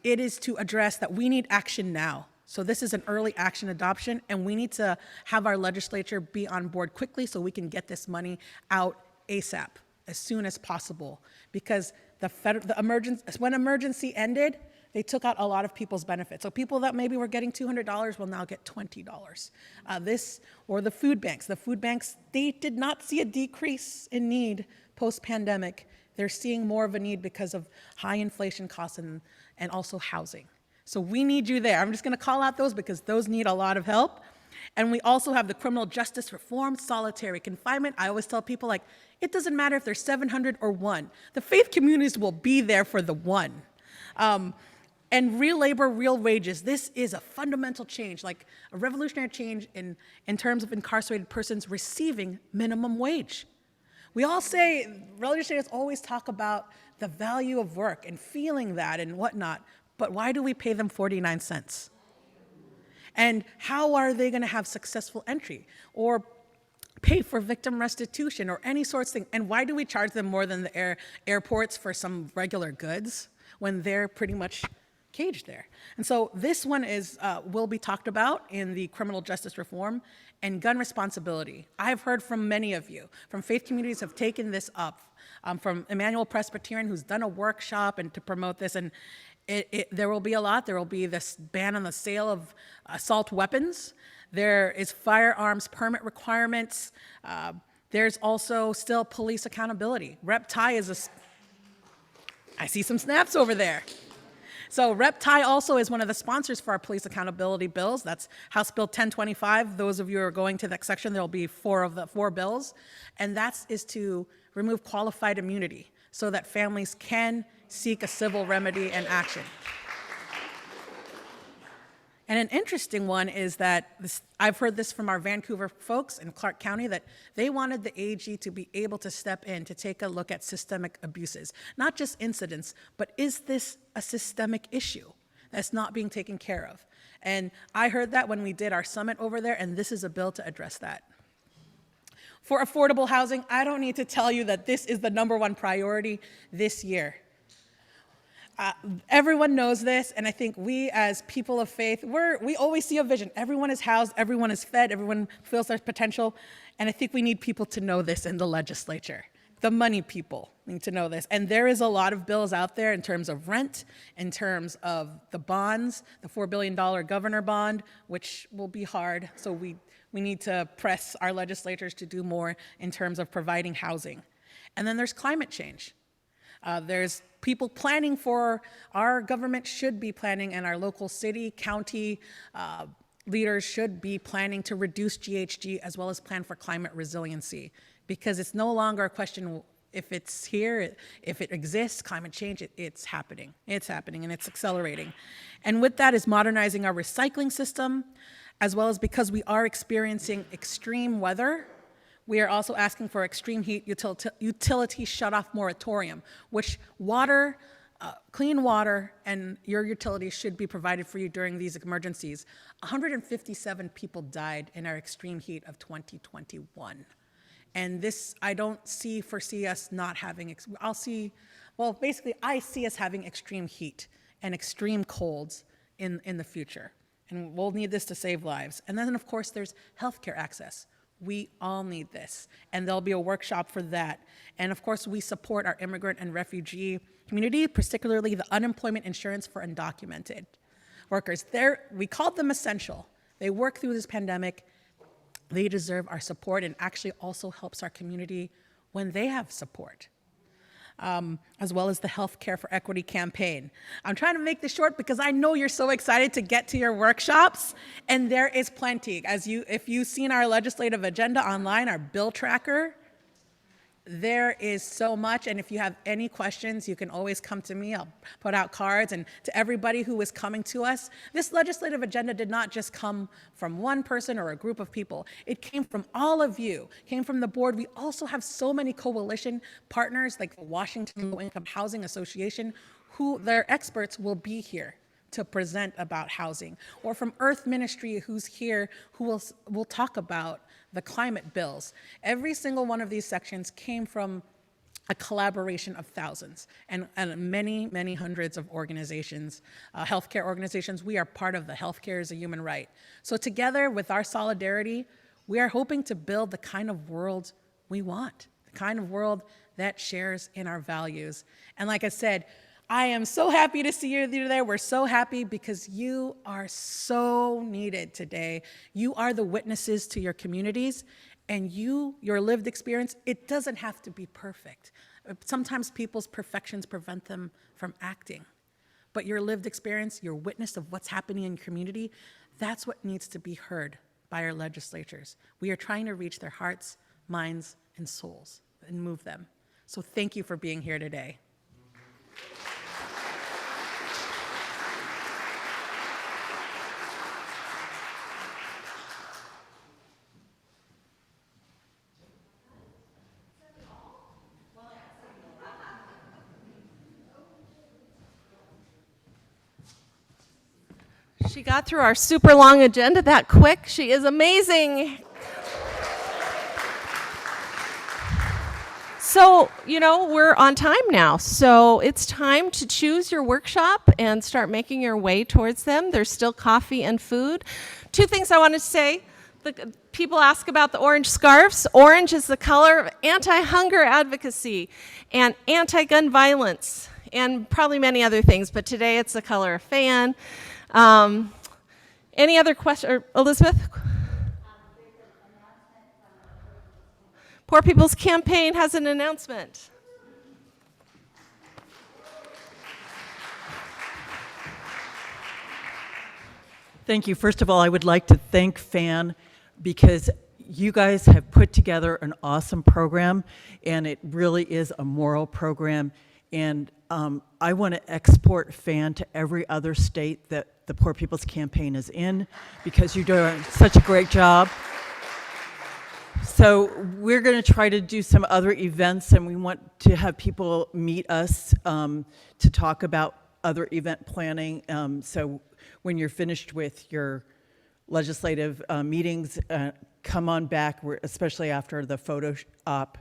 It is to address that we need action now. So this is an early action adoption, and we need to have our legislature be on board quickly so we can get this money out ASAP, as soon as possible. Because when emergency ended, they took out a lot of people's benefits. So people that maybe were getting $200 will now get $20. Or the food banks. The food banks, they did not see a decrease in need post-pandemic. They're seeing more of a need because of high inflation costs and also housing. So we need you there. I'm just going to call out those because those need a lot of help. And we also have the criminal justice reform, solitary confinement. I always tell people, like, it doesn't matter if there's 700 or 1. The faith communities will be there for the 1. And real labor, real wages. This is a fundamental change, like a revolutionary change in terms of incarcerated persons receiving minimum wage. We all say, revolutionaries always talk about the value of work and feeling that and whatnot, but why do we pay them 49 cents? And how are they going to have successful entry or pay for victim restitution or any sorts of thing? And why do we charge them more than the airports for some regular goods when they're pretty much caged there? And so this one will be talked about in the criminal justice reform and gun responsibility. I've heard from many of you, from faith communities have taken this up, from Emmanuel Presbyterian, who's done a workshop and to promote this, and there will be a lot. There will be this ban on the sale of assault weapons. There is firearms permit requirements. There's also still police accountability. Rep. Ty I see some snaps over there. So Rep. Ty also is one of the sponsors for our police accountability bills. That's House Bill 1025. Those of you who are going to that section, there'll be 4 of the 4 bills. And that is to remove qualified immunity so that families can seek a civil remedy and action. And an interesting one is that I've heard this from our Vancouver folks in Clark County, that they wanted the AG to be able to step in to take a look at systemic abuses. Not just incidents, but is this a systemic issue that's not being taken care of? And I heard that when we did our summit over there, and this is a bill to address that. For affordable housing, I don't need to tell you that this is the #1 priority this year. Everyone knows this, and I think we as people of faith, we always see a vision. Everyone is housed, everyone is fed, everyone feels their potential, and I think we need people to know this in the legislature. The money people need to know this. And there is a lot of bills out there in terms of rent, in terms of the bonds, the $4 billion governor bond, which will be hard, so we need to press our legislators to do more in terms of providing housing. And then there's climate change. There's people planning for, our government should be planning, and our local city, county leaders should be planning to reduce GHG as well as plan for climate resiliency, because it's no longer a question if it's here, if it exists, climate change, it's happening. It's happening and it's accelerating. And with that is modernizing our recycling system, as well as because we are experiencing extreme weather, we are also asking for extreme heat utility shut-off moratorium, which clean water and your utilities should be provided for you during these emergencies. 157 people died in our extreme heat of 2021. And this, I don't foresee us not having, I see us having extreme heat and extreme colds in the future. And we'll need this to save lives. And then, of course, there's healthcare access. We all need this, and there'll be a workshop for that. And of course, we support our immigrant and refugee community, particularly the unemployment insurance for undocumented workers. We called them essential. They work through this pandemic. They deserve our support, and actually also helps our community when they have support. As well as the Healthcare for Equity campaign. I'm trying to make this short because I know you're so excited to get to your workshops, and there is plenty. If you've seen our legislative agenda online, our bill tracker, there is so much, and if you have any questions, you can always come to me. I'll put out cards, and to everybody who is coming to us, this legislative agenda did not just come from one person or a group of people. It came from all of you, came from the board. We also have so many coalition partners like the Washington Low Income Housing Association, who their experts will be here to present about housing, or from Earth Ministry, who's here, who will talk about the climate bills. Every single one of these sections came from a collaboration of thousands and many, many hundreds of organizations, healthcare organizations. We are part of the Healthcare is a Human Right. So together with our solidarity, we are hoping to build the kind of world we want, the kind of world that shares in our values. And like I said, I am so happy to see you there. We're so happy because you are so needed today. You are the witnesses to your communities, and your lived experience, it doesn't have to be perfect. Sometimes people's perfections prevent them from acting. But your lived experience, your witness of what's happening in your community, that's what needs to be heard by our legislatures. We are trying to reach their hearts, minds, and souls and move them. So thank you for being here today. She got through our super long agenda that quick. She is amazing. So, we're on time now. So it's time to choose your workshop and start making your way towards them. There's still coffee and food. Two things I want to say. People ask about the orange scarves. Orange is the color of anti-hunger advocacy and anti-gun violence and probably many other things, but today it's the color of fan. Any other question, Elizabeth? Poor People's Campaign has an announcement. Thank you. First of all, I would like to thank FAN because you guys have put together an awesome program, and it really is a moral program. And I want to export FAN to every other state that the Poor People's Campaign is in because you're doing such a great job. So we're going to try to do some other events, and we want to have people meet us to talk about other event planning. So when you're finished with your legislative meetings, come on back, especially after the photo op,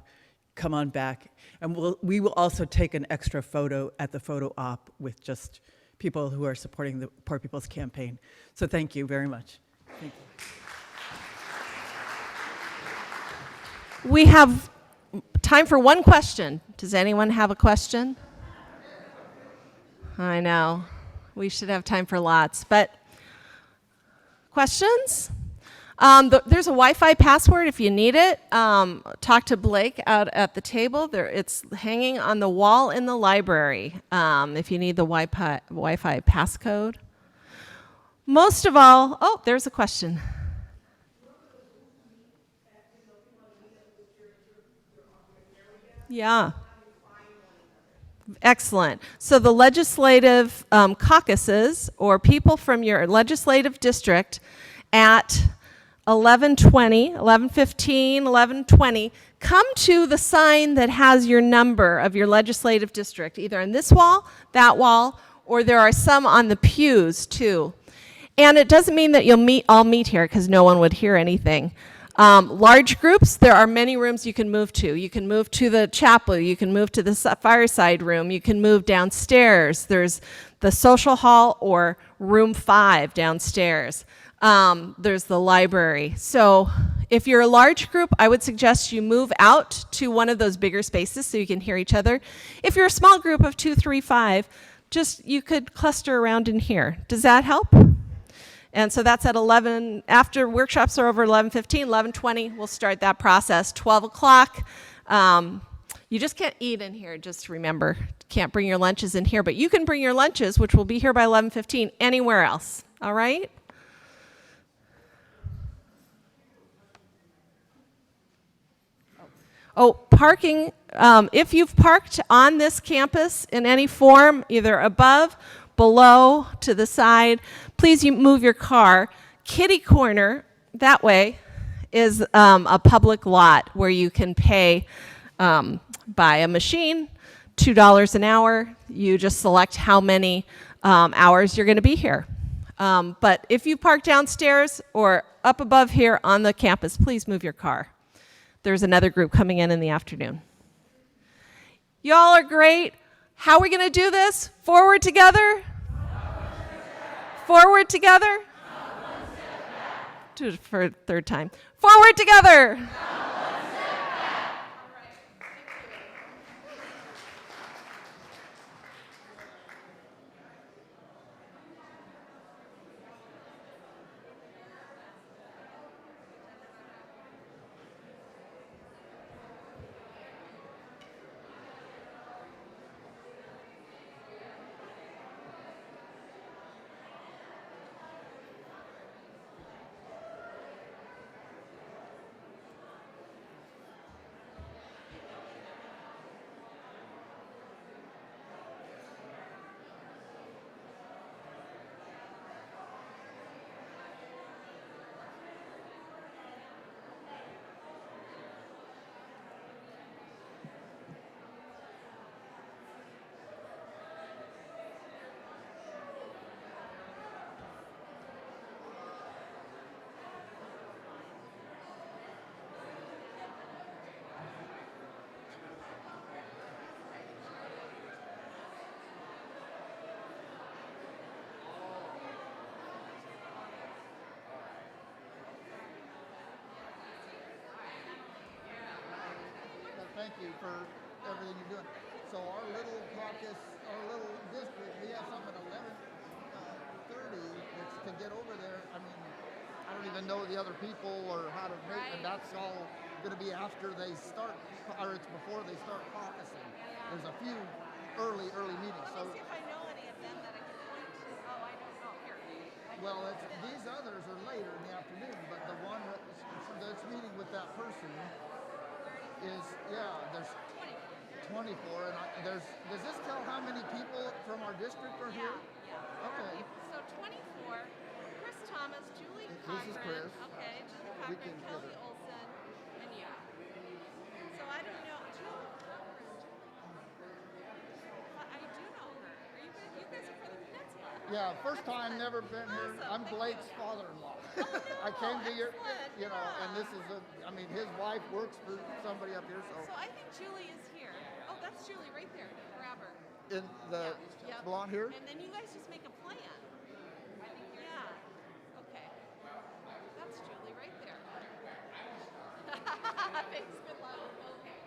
come on back. And we will also take an extra photo at the photo op with just people who are supporting the Poor People's Campaign. So thank you very much. Thank you. We have time for one question. Does anyone have a question? I know. We should have time for lots, but questions? There's a Wi-Fi password if you need it. Talk to Blake out at the table. It's hanging on the wall in the library if you need the Wi-Fi passcode. Most of all, there's a question. Yeah. Excellent. So the legislative caucuses, or people from your legislative district at 11:20, 11:15, 11:20, come to the sign that has your number of your legislative district, either on this wall, that wall, or there are some on the pews too. And it doesn't mean that you'll all meet here because no one would hear anything. Large groups, there are many rooms you can move to. You can move to the chapel, you can move to the fireside room, you can move downstairs. There's the social hall or room 5 downstairs. There's the library. So if you're a large group, I would suggest you move out to one of those bigger spaces so you can hear each other. If you're a small group of 2, 3, 5, you could cluster around in here. Does that help? And so that's at 11, after workshops are over 11:15, 11:20, we'll start that process. 12 o'clock, you just can't eat in here, just remember. Can't bring your lunches in here, but you can bring your lunches, which will be here by 11:15, anywhere else, all right? Oh, parking, if you've parked on this campus in any form, either above, below, to the side, please move your car. Kitty corner, that way, is a public lot where you can pay by a machine, $2 an hour. You just select how many hours you're going to be here. But if you park downstairs or up above here on the campus, please move your car. There's another group coming in the afternoon. Y'all are great. How are we going to do this? Forward together? Forward together? Do it for a third time. Forward together! Thank you for everything you're doing. So our little caucus, our little district, we have something at 11:30. It's to get over there. I mean, I don't even know the other people or how to make, and that's all going to be after they start, or it's before they start caucusing. There's a few early meetings. So Let me see if I know any of them that I can point to. Oh, I don't know. Here. well, these others are later in the afternoon, but the one that's meeting with that person is, there's 24, and does this tell how many people from our district are here? Yeah. Okay. So 24, Chris Thomas, Julie Cochran. This is Chris. Okay, Julie We Cochran, can get Kelly it. Olson, and So I don't know. Julie Cochran. I do know her. Are you guys are from the peninsula? Yeah, first time, never been here. I'm Blake's father-in-law. I came to your, and this is his wife works for somebody up here, So I think Julie is here. Oh, that's Julie right there. Grab her. in the Yep. blonde here. And then you guys just make a plan. Yeah. Okay. That's Julie right there. Thanks. Good luck. Okay.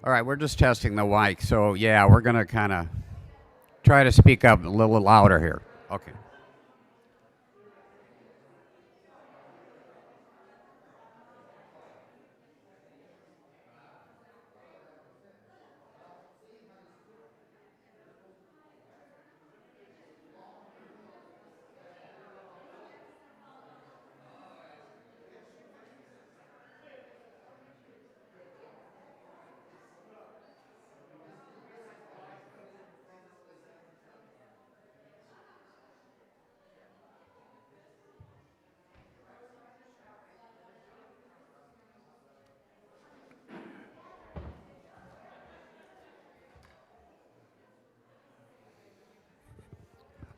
All right, we're just testing the mic, so yeah, we're gonna kind of try to speak up a little louder here. Okay.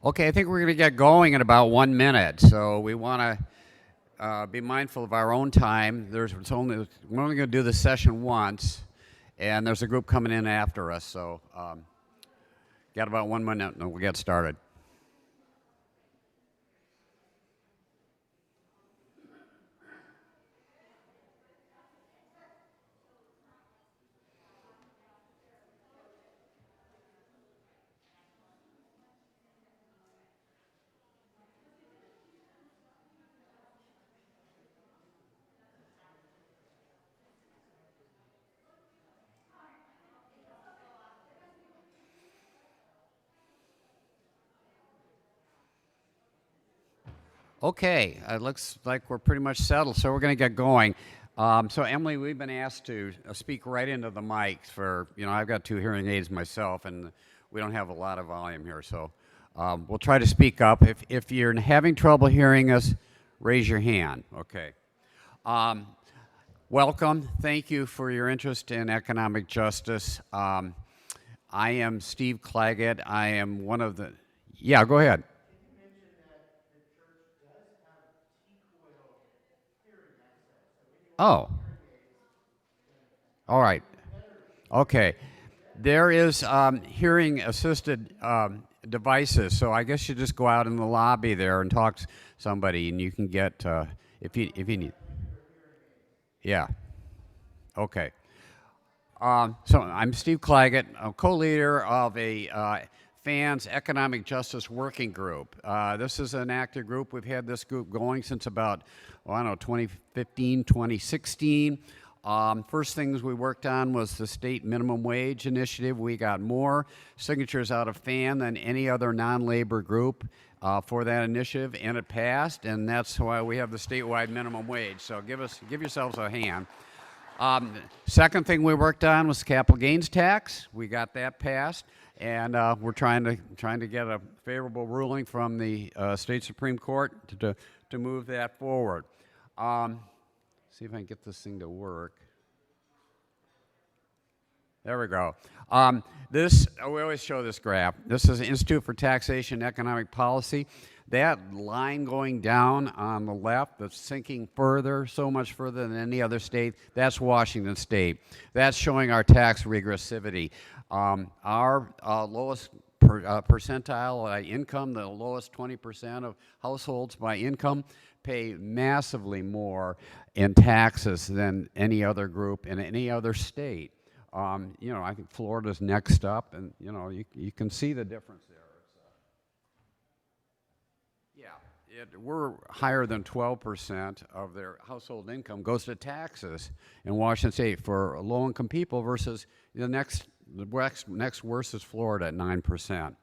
Okay, I think we're going to get going in about 1 minute. So we want to be mindful of our own time. We're only going to do this session once, and there's a group coming in after us. So got about 1 minute, and we'll get started. Okay, it looks like we're pretty much settled, so we're going to get going. So Emily, we've been asked to speak right into the mic for, I've got 2 hearing aids myself, and we don't have a lot of volume here, so we'll try to speak up. If you're having trouble hearing us, raise your hand. Okay. Welcome. Thank you for your interest in economic justice. I am Steve Claggett. I am one of the... Yeah, go ahead. Oh. All right. Okay. There is hearing-assisted devices, so I guess you just go out in the lobby there and talk to somebody, and you can get if you need. Yeah. Okay. So I'm Steve Claggett, a co-leader of a FANS Economic Justice Working Group. This is an active group. We've had this group going since about, 2015, 2016. First things we worked on was the state minimum wage initiative. We got more signatures out of FAN than any other non-labor group for that initiative, and it passed, and that's why we have the statewide minimum wage. So give yourselves a hand. Second thing we worked on was capital gains tax. We got that passed, and we're trying to get a favorable ruling from the state Supreme Court to move that forward. See if I can get this thing to work. There we go. We always show this graph. This is the Institute for Taxation and Economic Policy. That line going down on the left, that's sinking further, so much further than any other state, that's Washington State. That's showing our tax regressivity. Our lowest percentile by income, the lowest 20% of households by income, pay massively more in taxes than any other group in any other state. I think Florida's next up, and you can see the difference there. We're higher than 12% of their household income goes to taxes in Washington State for low-income people versus the next worst is Florida at 9%.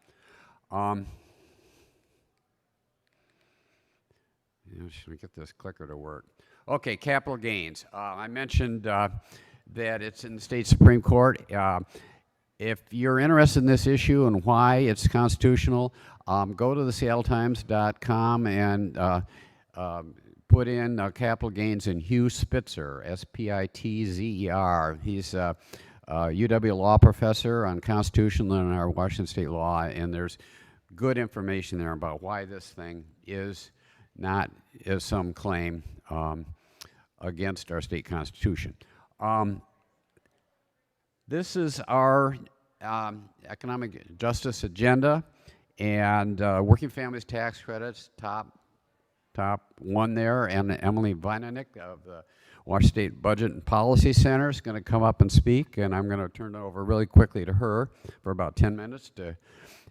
Should we get this clicker to work? Okay, capital gains. I mentioned that it's in the state Supreme Court. If you're interested in this issue and why it's constitutional, go to the SeattleTimes.com and put in capital gains in Hugh Spitzer, Spitzer. He's a UW law professor on constitutional and our Washington State law, and there's good information there about why this thing is not, as some claim, against our state constitution. This is our economic justice agenda, and working families tax credits, top top one there, and Emily Vinanik of the Washington State Budget and Policy Center is going to come up and speak, and I'm going to turn it over really quickly to her for about 10 minutes to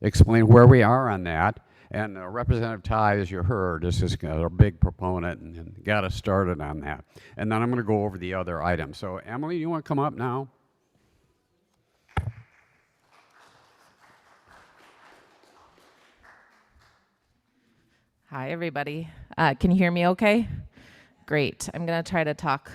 explain where we are on that. And Representative Ty, as you heard, is just a big proponent and got us started on that. And then I'm going to go over the other items. So Emily, you want to come up now? Hi, everybody. Can you hear me okay? Great. I'm going to try to talk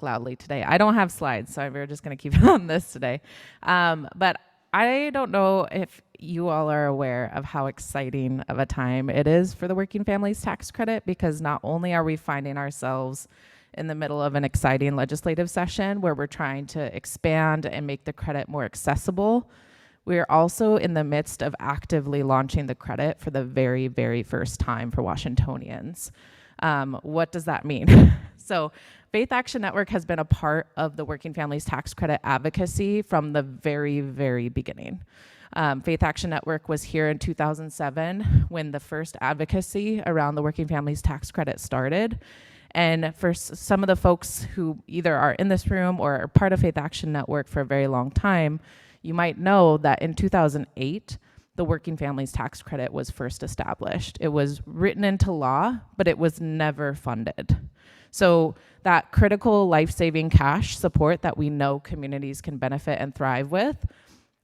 loudly today. I don't have slides, so we're just going to keep it on this today. But I don't know if you all are aware of how exciting of a time it is for the Working Families Tax Credit, because not only are we finding ourselves in the middle of an exciting legislative session where we're trying to expand and make the credit more accessible, we're also in the midst of actively launching the credit for the very, very first time for Washingtonians. What does that mean? So Faith Action Network has been a part of the Working Families Tax Credit advocacy from the very, very beginning. Faith Action Network was here in 2007 when the first advocacy around the Working Families Tax Credit started. And for some of the folks who either are in this room or are part of Faith Action Network for a very long time, you might know that in 2008, the Working Families Tax Credit was first established. It was written into law, but it was never funded. So that critical life-saving cash support that we know communities can benefit and thrive with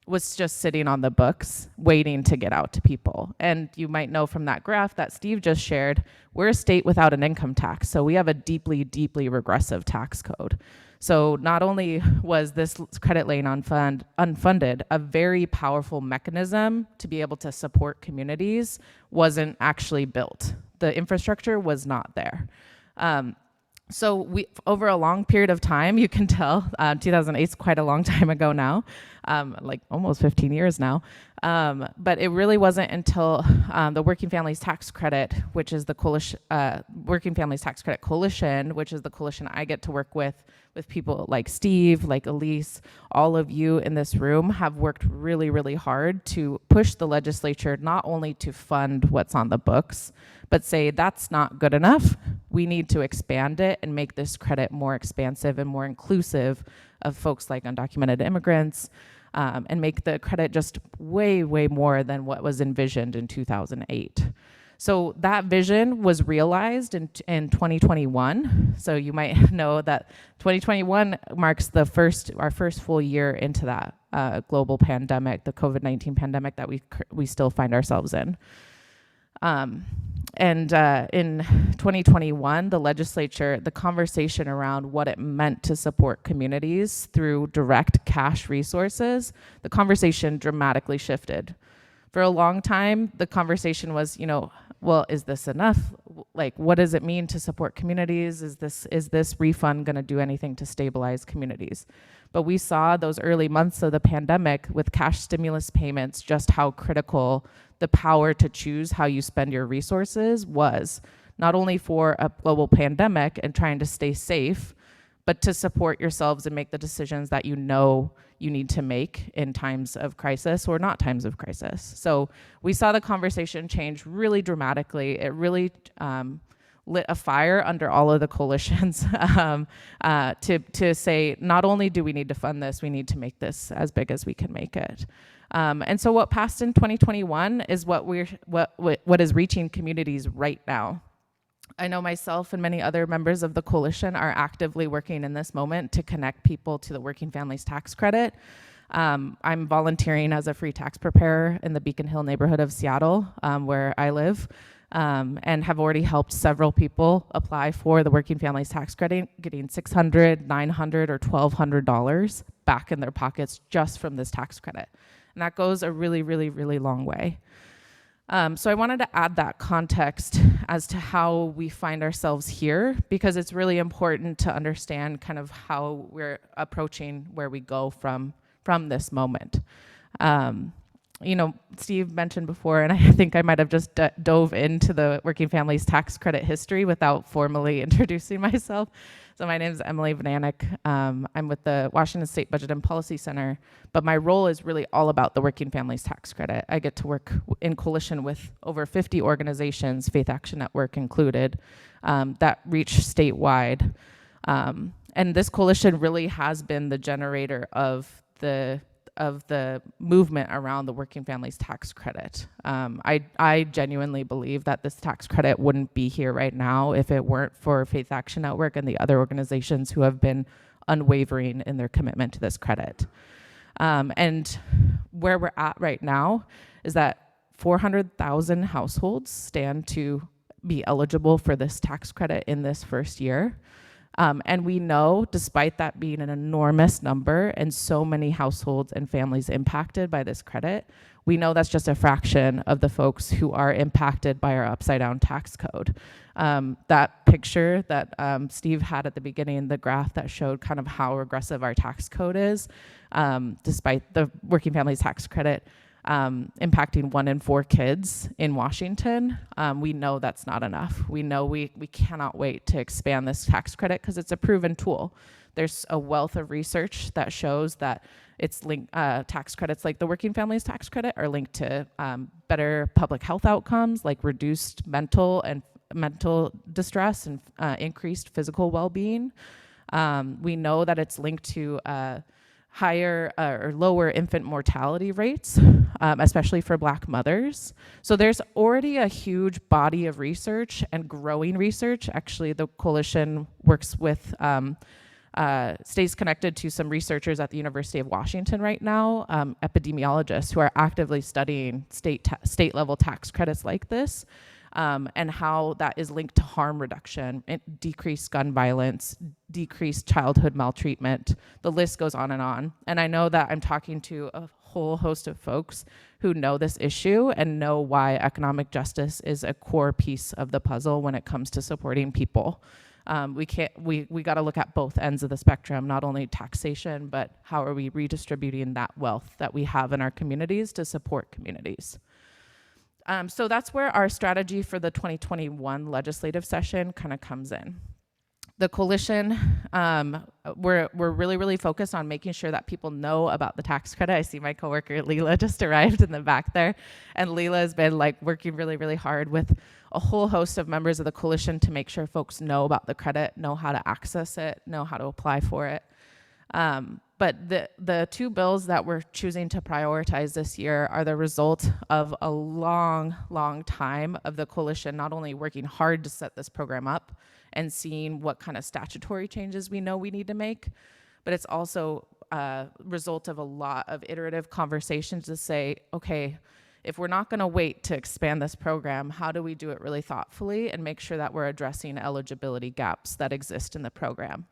was just sitting on the books, waiting to get out to people. And you might know from that graph that Steve just shared, we're a state without an income tax, so we have a deeply, deeply regressive tax code. So not only was this credit lane unfunded, a very powerful mechanism to be able to support communities wasn't actually built. The infrastructure was not there. So we, over a long period of time, you can tell, 2008 is quite a long time ago now, like almost 15 years now. But it really wasn't until the Working Families Tax Credit, which is the coalition, Working Families Tax Credit Coalition, which is the coalition I get to work with people like Steve, like Elise, all of you in this room have worked really, really hard to push the legislature not only to fund what's on the books, but say that's not good enough. We need to expand it and make this credit more expansive and more inclusive of folks like undocumented immigrants, and make the credit just way, way more than what was envisioned in 2008. So that vision was realized in 2021. So you might know that 2021 marks our first full year into that global pandemic, the COVID-19 pandemic that we still find ourselves in. In 2021, the legislature, the conversation around what it meant to support communities through direct cash resources, the conversation dramatically shifted. For a long time, the conversation was, well, is this enough? Like, what does it mean to support communities? Is this refund going to do anything to stabilize communities? But we saw those early months of the pandemic with cash stimulus payments, just how critical the power to choose how you spend your resources was, not only for a global pandemic and trying to stay safe, but to support yourselves and make the decisions that you know you need to make in times of crisis or not times of crisis. So we saw the conversation change really dramatically. It really lit a fire under all of the coalitions to say, not only do we need to fund this, we need to make this as big as we can make it. And so what passed in 2021 is what is reaching communities right now. I know myself and many other members of the coalition are actively working in this moment to connect people to the Working Families Tax Credit. I'm volunteering as a free tax preparer in the Beacon Hill neighborhood of Seattle, where I live, and have already helped several people apply for the Working Families Tax Credit, getting $600, $900, or $1,200 back in their pockets just from this tax credit. And that goes a really, really, really long way. So I wanted to add that context as to how we find ourselves here, because it's really important to understand kind of how we're approaching where we go from this moment. Steve mentioned before, and I think I might have just dove into the Working Families Tax Credit history without formally introducing myself. So my name is Emily Vananek. I'm with the Washington State Budget and Policy Center, but my role is really all about the Working Families Tax Credit. I get to work in coalition with over 50 organizations, Faith Action Network included, that reach statewide. And this coalition really has been the generator of the movement around the Working Families Tax Credit. I genuinely believe that this tax credit wouldn't be here right now if it weren't for Faith Action Network and the other organizations who have been unwavering in their commitment to this credit. And where we're at right now is that 400,000 households stand to be eligible for this tax credit in this first year. And we know, despite that being an enormous number and so many households and families impacted by this credit, we know that's just a fraction of the folks who are impacted by our upside-down tax code. That picture that Steve had at the beginning, the graph that showed kind of how regressive our tax code is, despite the Working Families Tax Credit impacting 1 in 4 kids in Washington, we know that's not enough. We know we cannot wait to expand this tax credit because it's a proven tool. There's a wealth of research that shows that it's linked, tax credits like the Working Families Tax Credit are linked to better public health outcomes like reduced mental distress and increased physical well-being. We know that it's linked to higher or lower infant mortality rates, especially for Black mothers. So there's already a huge body of research and growing research. Actually, the coalition works with, stays connected to some researchers at the University of Washington right now, epidemiologists who are actively studying state level tax credits like this. And how that is linked to harm reduction, decreased gun violence, decreased childhood maltreatment. The list goes on. And I know that I'm talking to a whole host of folks who know this issue and know why economic justice is a core piece of the puzzle when it comes to supporting people. We got to look at both ends of the spectrum, not only taxation, but how are we redistributing that wealth that we have in our communities to support communities. So that's where our strategy for the 2021 legislative session kind of comes in. The coalition, we're really, really focused on making sure that people know about the tax credit. I see my coworker Leela just arrived in the back there, and Leela has been working really, really hard with a whole host of members of the coalition to make sure folks know about the credit, know how to access it, know how to apply for it. But the 2 bills that we're choosing to prioritize this year are the result of a long, long time of the coalition not only working hard to set this program up and seeing what kind of statutory changes we know we need to make, but it's also a result of a lot of iterative conversations to say, okay, if we're not going to wait to expand this program, how do we do it really thoughtfully and make sure that we're addressing eligibility gaps that exist in the program?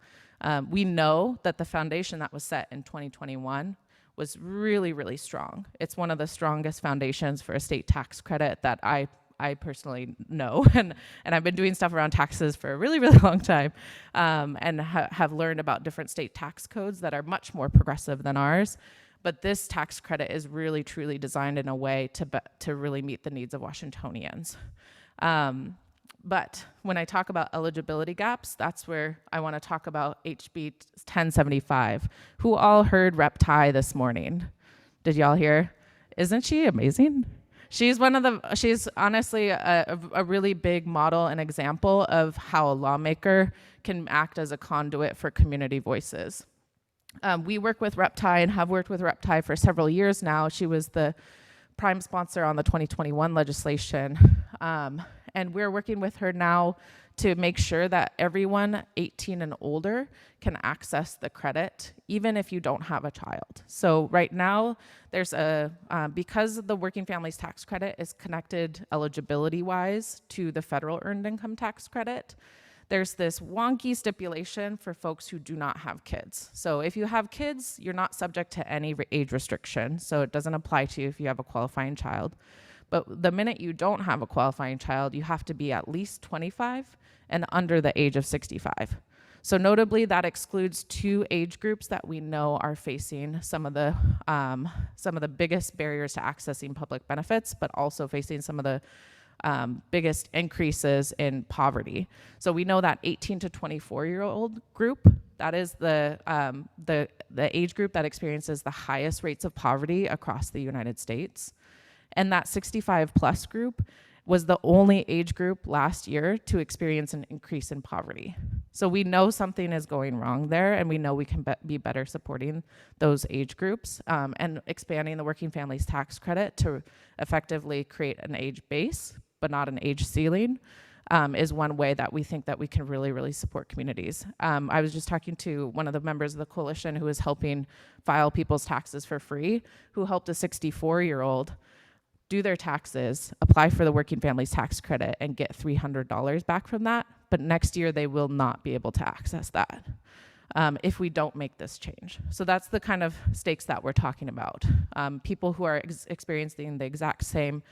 We know that the foundation that was set in 2021 was really, really strong. It's one of the strongest foundations for a state tax credit that I personally know, and I've been doing stuff around taxes for a really, really long time, and have learned about different state tax codes that are much more progressive than ours. But this tax credit is really, truly designed in a way to really meet the needs of Washingtonians. But when I talk about eligibility gaps, that's where I want to talk about HB 1075. Who all heard Rep. Ty this morning? Did y'all hear? Isn't she amazing? She's honestly a really big model and example of how a lawmaker can act as a conduit for community voices. We work with Rep. Ty and have worked with Rep. Ty for several years now. She was the prime sponsor on the 2021 legislation. And we're working with her now to make sure that everyone 18 and older can access the credit, even if you don't have a child. So right now, there's because the Working Families Tax Credit is connected eligibility-wise to the federal earned income tax credit, there's this wonky stipulation for folks who do not have kids. So if you have kids, you're not subject to any age restriction, so it doesn't apply to you if you have a qualifying child. But the minute you don't have a qualifying child, you have to be at least 25 and under the age of 65. So notably, that excludes 2 age groups that we know are facing some of the biggest barriers to accessing public benefits, but also facing some of the biggest increases in poverty. So we know that 18 to 24-year-old group, that is the age group that experiences the highest rates of poverty across the United States. And that 65 plus group was the only age group last year to experience an increase in poverty. So we know something is going wrong there, and we know we can be better supporting those age groups, and expanding the Working Families Tax Credit to effectively create an age base, but not an age ceiling, is one way that we think that we can really, really support communities. I was just talking to one of the members of the coalition who is helping file people's taxes for free, who helped a 64-year-old do their taxes, apply for the Working Families Tax Credit, and get $300 back from that. But next year, they will not be able to access that if we don't make this change. So that's the kind of stakes that we're talking about. People who are experiencing the exact same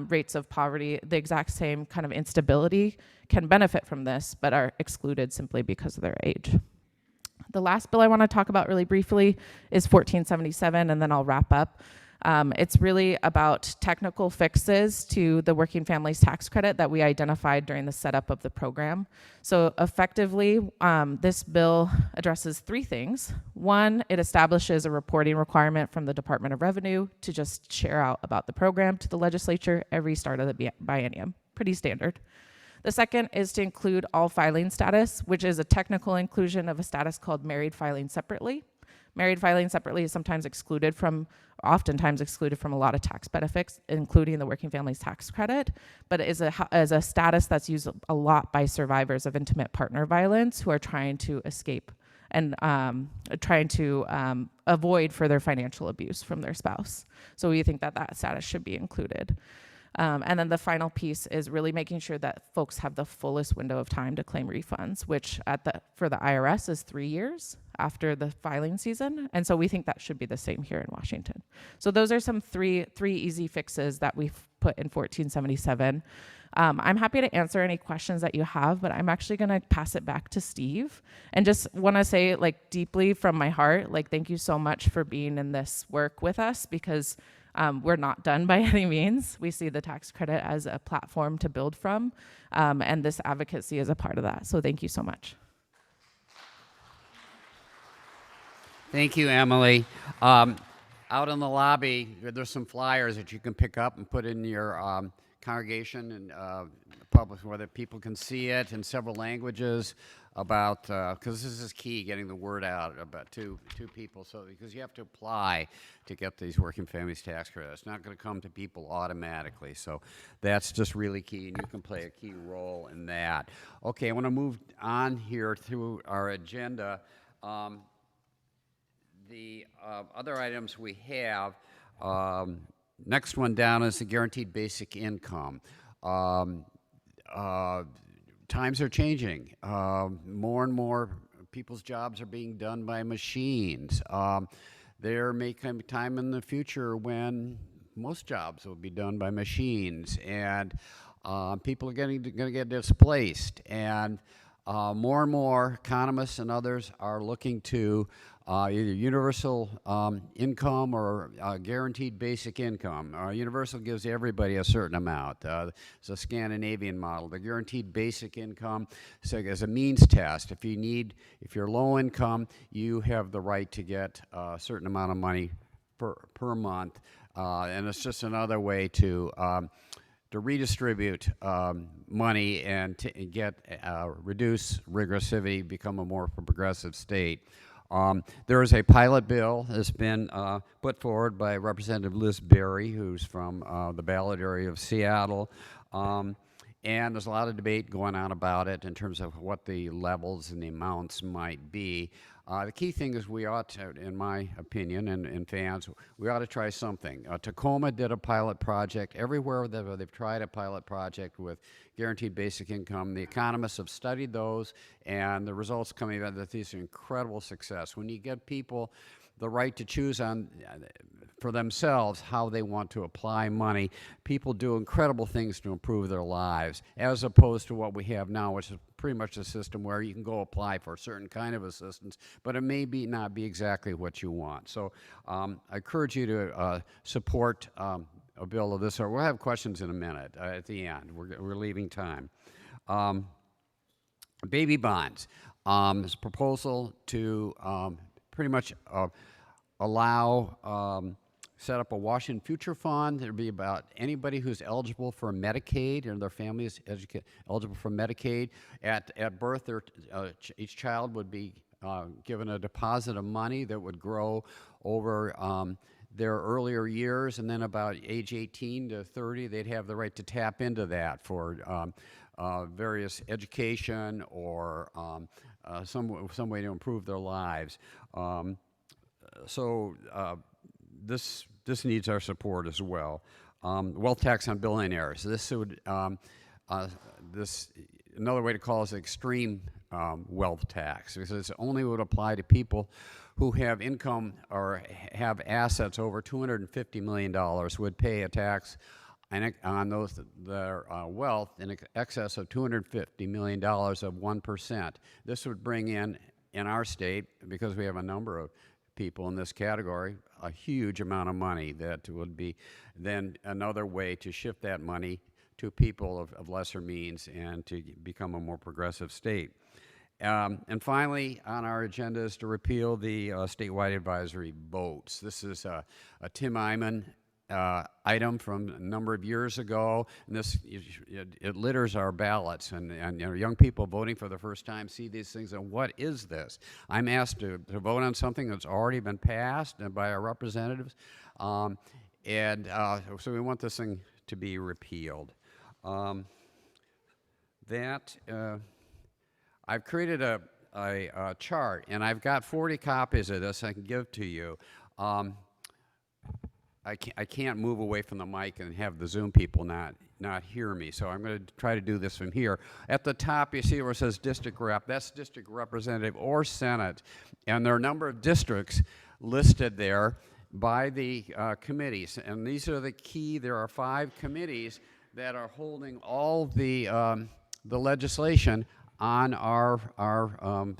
rates of poverty, the exact same kind of instability, can benefit from this, but are excluded simply because of their age. The last bill I want to talk about really briefly is 1477, and then I'll wrap up. It's really about technical fixes to the Working Families Tax Credit that we identified during the setup of the program. So effectively, this bill addresses 3 things. 1, it establishes a reporting requirement from the Department of Revenue to just share out about the program to the legislature every start of the biennium. Pretty standard. The second is to include all filing status, which is a technical inclusion of a status called married filing separately. Married filing separately is oftentimes excluded from a lot of tax benefits, including the Working Families Tax Credit, but it is a status that's used a lot by survivors of intimate partner violence who are trying to escape and trying to avoid further financial abuse from their spouse. So we think that that status should be included. And then the final piece is really making sure that folks have the fullest window of time to claim refunds, which for the IRS is 3 years after the filing season. And so we think that should be the same here in Washington. So those are some three easy fixes that we've put in 1477. I'm happy to answer any questions that you have, but I'm actually going to pass it back to Steve, and just want to say, like, deeply from my heart, like, thank you so much for being in this work with us, because we're not done by any means. We see the tax credit as a platform to build from, and this advocacy is a part of that. So thank you so much. Thank you, Emily. Out in the lobby, there's some flyers that you can pick up and put in your congregation and public, where people can see it in several languages about, because this is key, getting the word out about to people. So because you have to apply to get these Working Families Tax Credit, it's not going to come to people automatically. So that's just really key, and you can play a key role in that. Okay, I want to move on here through our agenda. The other items we have, next one down is the guaranteed basic income. Times are changing. More and more people's jobs are being done by machines. There may come a time in the future when most jobs will be done by machines, and people are going to get displaced. And more and more economists and others are looking to either universal income or guaranteed basic income. Universal gives everybody a certain amount. It's a Scandinavian model. The guaranteed basic income is a means test. If you're low income, you have the right to get a certain amount of money per month, and it's just another way to redistribute money and to reduce regressivity, become a more progressive state. There is a pilot bill that's been put forward by Representative Liz Berry, who's from the ballot area of Seattle. And there's a lot of debate going on about it in terms of what the levels and the amounts might be. The key thing is we ought to, in my opinion, and fans, we ought to try something. Tacoma did a pilot project. Everywhere they've tried a pilot project with guaranteed basic income, the economists have studied those, and the results coming out that these are incredible success. When you give people the right to choose for themselves how they want to apply money, people do incredible things to improve their lives, as opposed to what we have now, which is pretty much a system where you can go apply for a certain kind of assistance, but it may not be exactly what you want. So I encourage you to support a bill of this sort. We'll have questions in a minute at the end. We're leaving time. Baby bonds. This proposal to pretty much allow, set up a Washington Future Fund. There'd be about anybody who's eligible for Medicaid and their family is eligible for Medicaid. At birth, each child would be given a deposit of money that would grow over their earlier years, and then about age 18 to 30, they'd have the right to tap into that for various education or some way to improve their lives. This needs our support as well. Wealth tax on billionaires. This would another way to call it is extreme wealth tax, because it only would apply to people who have income or have assets over $250 million would pay a tax on their wealth in excess of $250 million of 1%. This would bring in our state, because we have a number of people in this category, a huge amount of money that would be then another way to shift that money to people of lesser means and to become a more progressive state. And finally, on our agenda is to repeal the statewide advisory votes. This is a Tim Eyman item from a number of years ago, and it litters our ballots, and you know, young people voting for the first time see these things and what is this? I'm asked to vote on something that's already been passed by our representatives, so we want this thing to be repealed. I've created a chart, and I've got 40 copies of this I can give to you. I can't move away from the mic and have the Zoom people not hear me, so I'm going to try to do this from here. At the top, you see where it says district rep. That's district representative or Senate, and there are a number of districts listed there by the committees, and these are the key. There are 5 committees that are holding all the legislation on our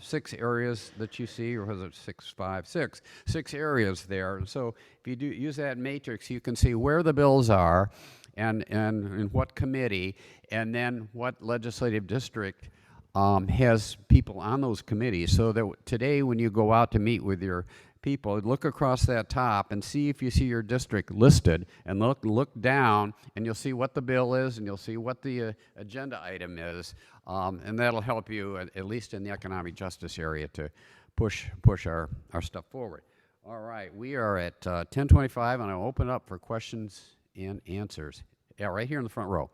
6 areas that you see, or was it 6, 5, 6? 6 areas there. So if you do use that matrix, you can see where the bills are and in what committee, and then what legislative district has people on those committees. So that today when you go out to meet with your people, look across that top and see if you see your district listed, and look down and you'll see what the bill is, and you'll see what the agenda item is, and that'll help you at least in the economic justice area to push our stuff forward. All right, we are at 10:25, and I'll open up for questions and answers. Yeah, right here in the front row.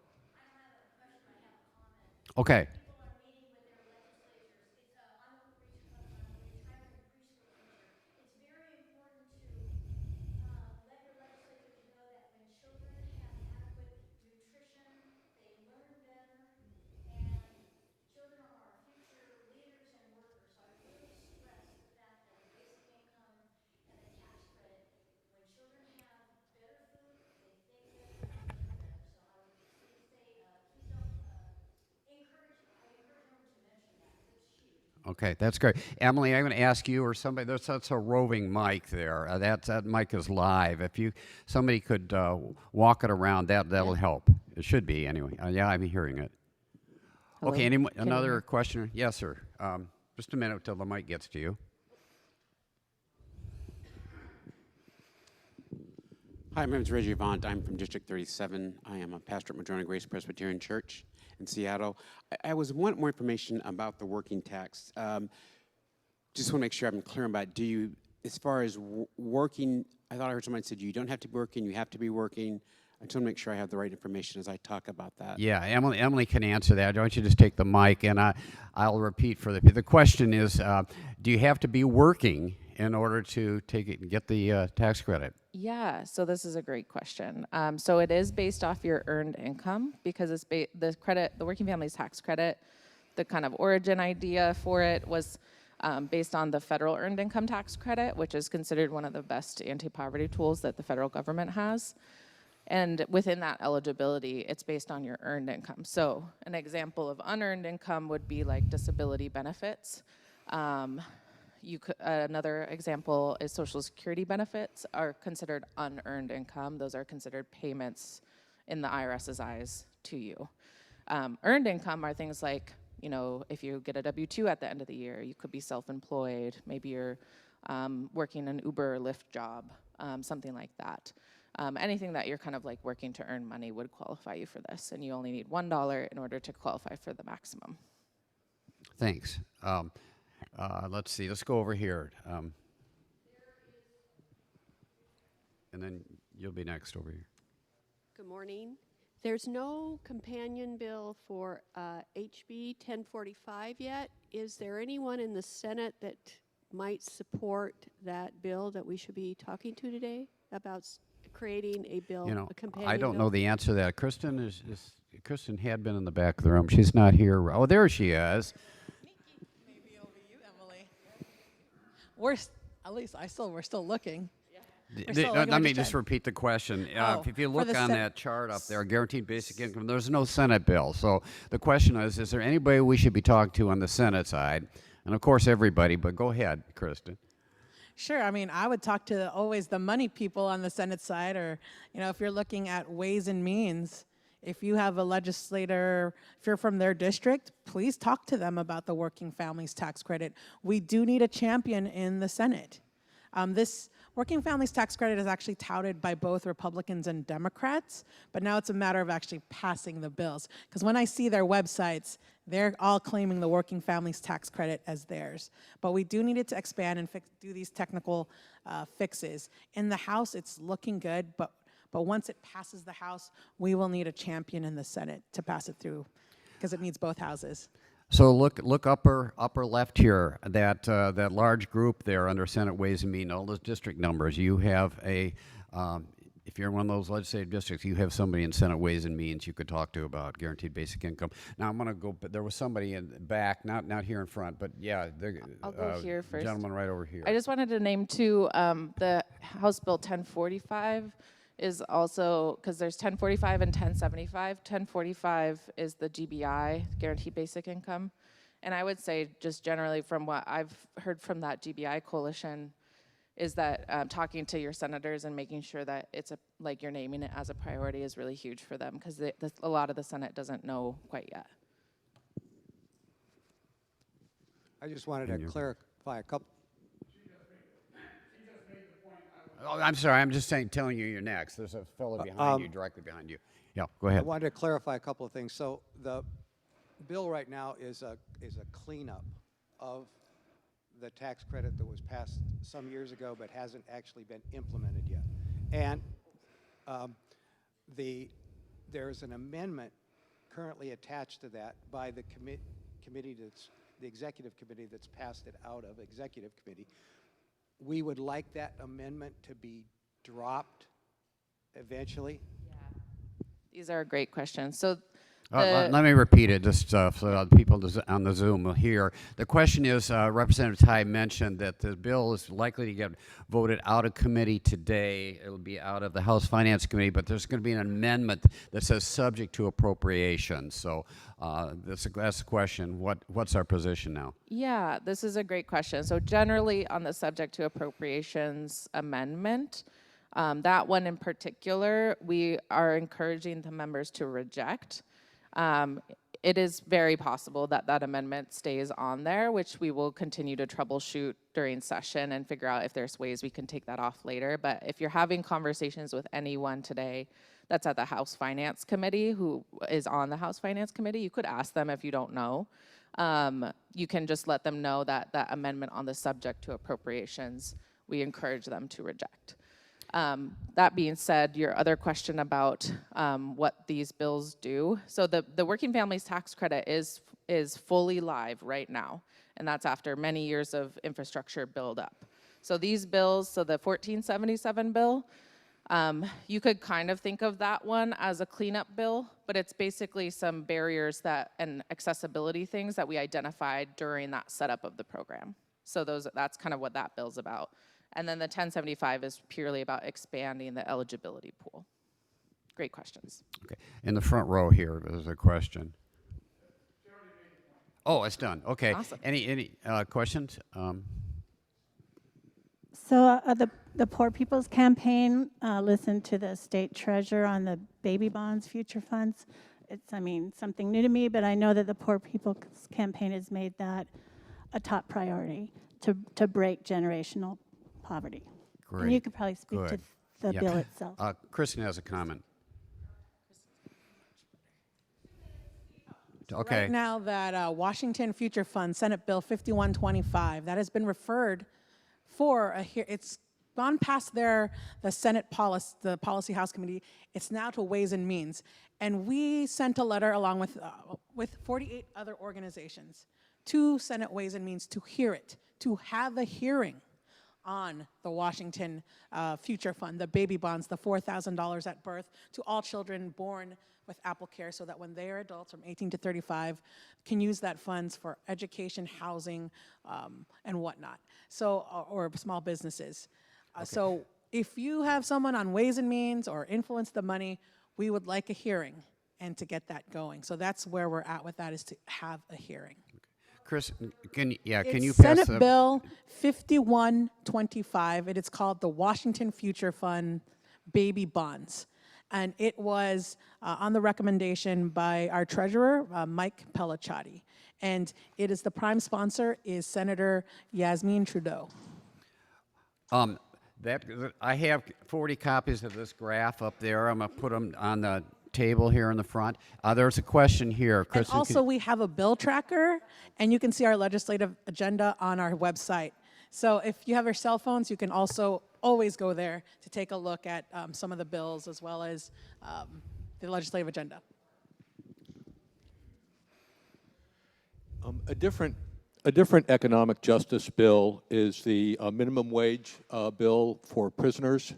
Okay. Okay, that's great. Emily, I'm going to ask you or somebody, that's a roving mic there. That mic is live. If somebody could walk it around, that'll help. It should be anyway. Yeah, I'm hearing it. Hello? Okay, another question? Yes, sir. Just a minute till the mic gets to you. Hi, my name is Reggie Avant. I'm from District 37. I am a pastor at Madrona Grace Presbyterian Church in Seattle. I want more information about the working tax. Just want to make sure I'm clear about it. As far as working, I thought I heard somebody said you don't have to be working, you have to be working. I just want to make sure I have the right information as I talk about that. Yeah, Emily can answer that. Why don't you just take the mic, and I'll repeat for the question is, do you have to be working in order to take it and get the tax credit? Yeah, so this is a great question. So it is based off your earned income, because it's the working families tax credit, the kind of origin idea for it was based on the federal earned income tax credit, which is considered one of the best anti-poverty tools that the federal government has. And within that eligibility, it's based on your earned income. So an example of unearned income would be like disability benefits. Another example is Social Security benefits are considered unearned income. Those are considered payments in the IRS's eyes to you. Earned income are things like, you know, if you get a W-2 at the end of the year, you could be self-employed. Maybe you're working an Uber or Lyft job, something like that. Anything that you're kind of like working to earn money would qualify you for this, and you only need $1 in order to qualify for the maximum. Thanks. Let's see. Let's go over here. And then you'll be next over here. Good morning. There's no companion bill for HB 1045 yet. Is there anyone in the Senate that might support that bill that we should be talking to today about creating a bill, You know, a companion I don't bill? know the answer to that. Kristen Kristen had been in the back of the room. She's not here. Oh, there she is. Maybe over you, Emily. We're still looking. Let me just repeat the question. If you look on that chart up there, guaranteed basic income, there's no Senate bill. So the question is there anybody we should be talking to on the Senate side? And of course, everybody, but go ahead, Kristen. Sure. I mean, I would talk to always the money people on the Senate side, or, you know, if you're looking at Ways and Means, if you have a legislator, if you're from their district, please talk to them about the Working Families Tax Credit. We do need a champion in the Senate. This Working Families Tax Credit is actually touted by both Republicans and Democrats, but now it's a matter of actually passing the bills. Because when I see their websites, they're all claiming the Working Families Tax Credit as theirs. But we do need it to expand and do these technical fixes. In the House, it's looking good, but once it passes the House, we will need a champion in the Senate to pass it through, because it needs both houses. So look upper left here, that large group there under Senate Ways and Means, all those district numbers. You have if you're in one of those legislative districts, you have somebody in Senate Ways and Means you could talk to about guaranteed basic income. Now I'm going to go, but there was somebody in the back, not here in front, but yeah, I'll go here first. Gentleman right over here. I just wanted to name too, the House Bill 1045 is also, because there's 1045 and 1075. 1045 is the GBI, Guaranteed Basic Income. And I would say just generally from what I've heard from that GBI coalition is that talking to your senators and making sure that it's like you're naming it as a priority is really huge for them, because a lot of the Senate doesn't know quite yet. I just wanted to clarify a couple. Oh, I'm sorry. I'm just telling you you're next. There's a fellow behind you, directly behind you. Yeah, go ahead. I wanted to clarify a couple of things. So the bill right now is a cleanup of the tax credit that was passed some years ago but hasn't actually been implemented yet. And there's an amendment currently attached to that by the committee the executive committee that's passed it out of executive committee. We would like that amendment to be dropped eventually. Yeah. These are great questions. So let me repeat it just so the people on the Zoom will hear. The question is, Representative Tai mentioned that the bill is likely to get voted out of committee today. It'll be out of the House Finance Committee, but there's going to be an amendment that says subject to appropriations. So that's the question. What's our position now? Yeah, this is a great question. So generally on the subject to appropriations amendment, that one in particular, we are encouraging the members to reject. It is very possible that that amendment stays on there, which we will continue to troubleshoot during session and figure out if there's ways we can take that off later. But if you're having conversations with anyone today that's at the House Finance Committee, who is on the House Finance Committee, you could ask them if you don't know. You can just let them know that that amendment on the subject to appropriations, we encourage them to reject. That being said, your other question about what these bills do. So the Working Families Tax Credit is fully live right now, and that's after many years of infrastructure build-up. So these bills, so the 1477 bill, you could kind of think of that one as a cleanup bill, but it's basically some barriers and accessibility things that we identified during that setup of the program. So that's kind of what that bill's about. And then the 1075 is purely about expanding the eligibility pool. great questions. Okay. In the front row here, there's a question. Oh, it's done. Okay. Awesome. Any questions? So the Poor People's Campaign listened to the state treasurer on the baby bonds future funds. It's, I mean, something new to me, but I know that the Poor People's Campaign has made that a top priority to break generational poverty. Great. And you could probably speak Good. to the Yeah. bill itself. Kristen has a comment. Okay. Right now, that Washington Future Fund, Senate Bill 5125, that has been referred for a it's gone past the Senate policy, the Policy House Committee. It's now to Ways and Means, and we sent a letter along with 48 other organizations to Senate Ways and Means to hear it, to have a hearing on the Washington Future Fund, the baby bonds, the $4,000 at birth to all children born with Apple Care, so that when they are adults from 18 to 35, can use that funds for education, housing, and whatnot. So, or small businesses. So if you have someone on Ways and Means or influence the money, we would like a hearing and to get that going. So that's where we're at with that, is to have a hearing. Chris, can you It's pass Senate Bill 5125. It is called the Washington Future Fund Baby Bonds. And it was on the recommendation by our treasurer, Mike Pelliciotti. And it is, the prime sponsor is Senator Yasmin Trudeau. I have 40 copies of this graph up there. I'm going to put them on the table here in the front. There's a question here. Kristen, And also we have a bill tracker, and you can see our legislative agenda on our website. So if you have your cell phones, you can also always go there to take a look at some of the bills as well as the legislative agenda. A different economic justice bill is the minimum wage bill for prisoners.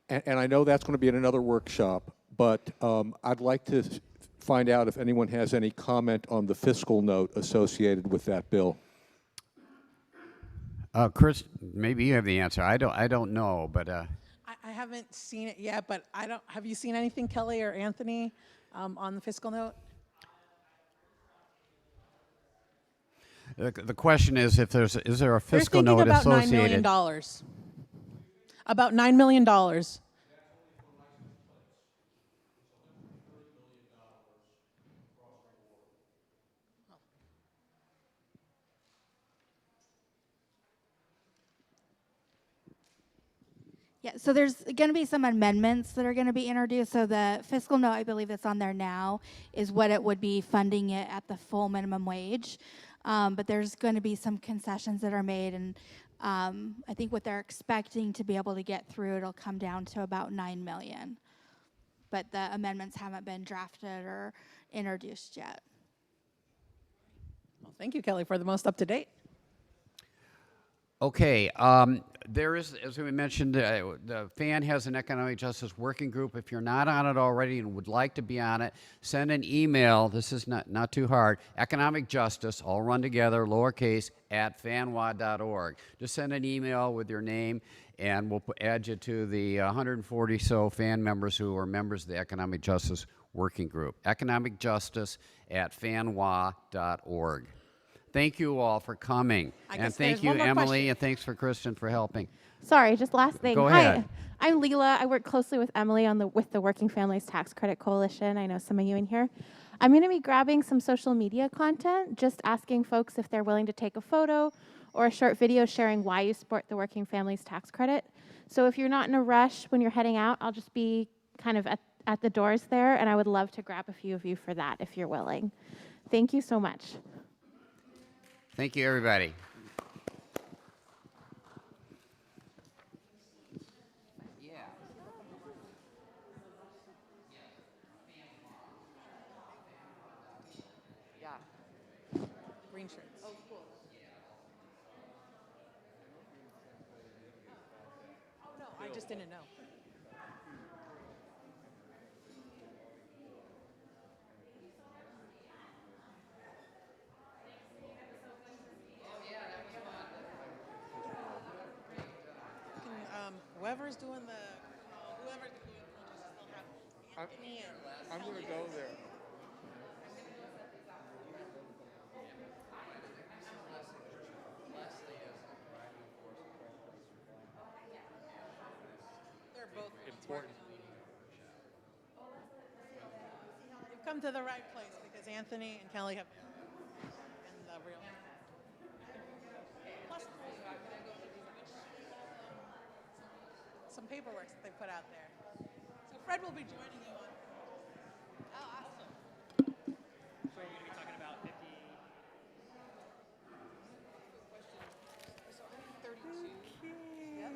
And I know that's going to be in another workshop, but I'd like to find out if anyone has any comment on the fiscal note associated with that bill. Chris, maybe you have the answer. I don't know, but I haven't seen it yet, but have you seen anything, Kelly or Anthony, on the fiscal note? the question is if is there a fiscal They're thinking note about $9 associated? million. About $9 million. Yeah, so there's going to be some amendments that are going to be introduced. So the fiscal note, I believe that's on there now, is what it would be funding it at the full minimum wage. But there's going to be some concessions that are made, and I think what they're expecting to be able to get through, it'll come down to about $9 million. But the amendments haven't been drafted or introduced yet. Well, thank you, Kelly, for the most up to date. Okay, there is, as we mentioned, the FAN has an economic justice working group. If you're not on it already and would like to be on it, send an email. This is not too hard. Economic justice, all run together, lowercase, @fanwa.org. Just send an email with your name, and we'll add you to the 140 so FAN members who are members of the economic justice working group. Economic justice @fanwa.org. Thank you all for coming. And thank you, Emily, and thanks for Kristen for helping. Sorry, just last thing. Go ahead. Hi, I'm Leela. I work closely with Emily with the Working Families Tax Credit Coalition. I know some of you in here. I'm going to be grabbing some social media content, just asking folks if they're willing to take a photo or a short video sharing why you support the Working Families Tax Credit. So if you're not in a rush when you're heading out, I'll just be kind of at the doors there, and I would love to grab a few of you for that if you're willing. Thank you so much. Thank you, everybody. Yeah. Green shirts. Oh, cool. Oh, no, I just didn't know. Whoever's doing the, whoever. I'm going to go there. They're both Important. You've come to the right place because Anthony and Kelly have been the real. Plus, some paperwork that they put out there. So Fred will be joining you on. Oh, awesome. So you're going to be talking about 50. So I'm 32. Yep.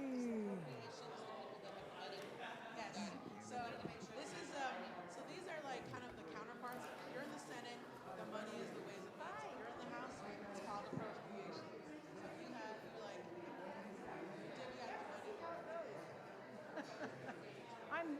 Yes. So this is so these are like kind of the counterparts. If you're in the Senate, the money is the ways and means. If you're in the House, it's called appropriations. So if you have you're like divvy out the money. I'm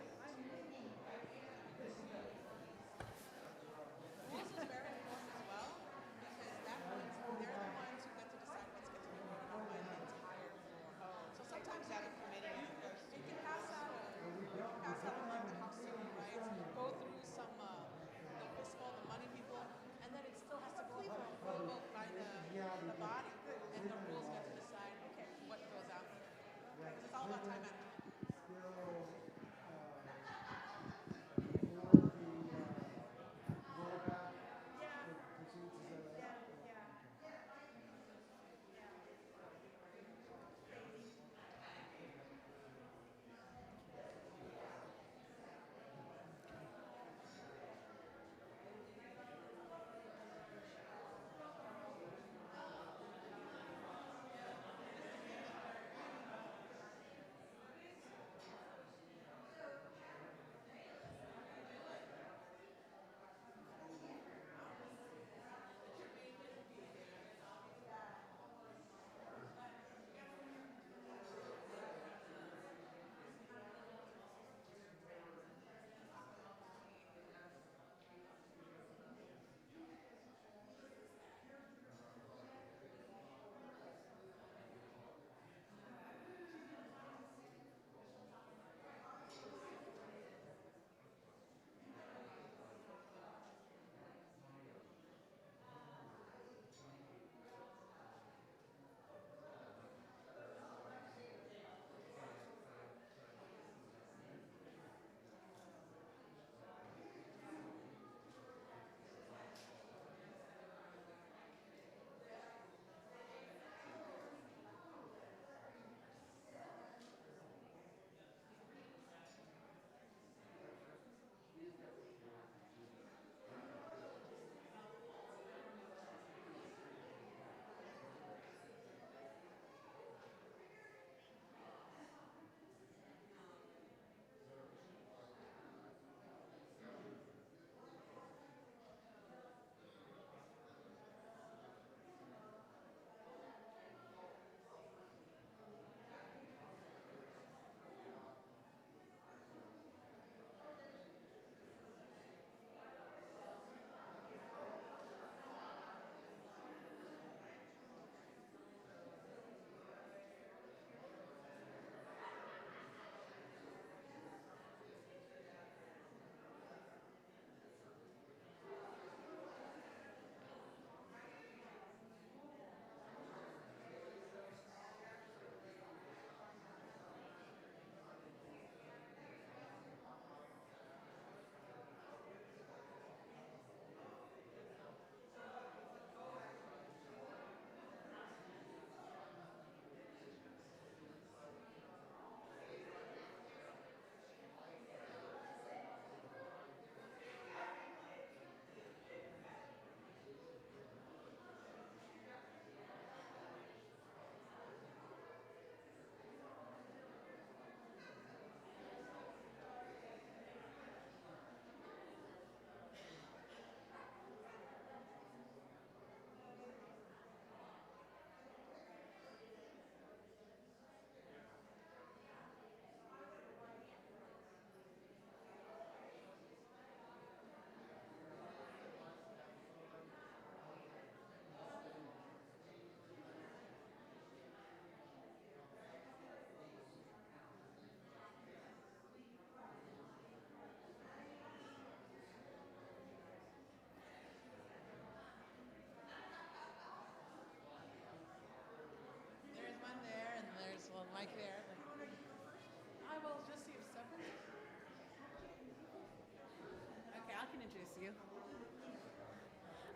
you.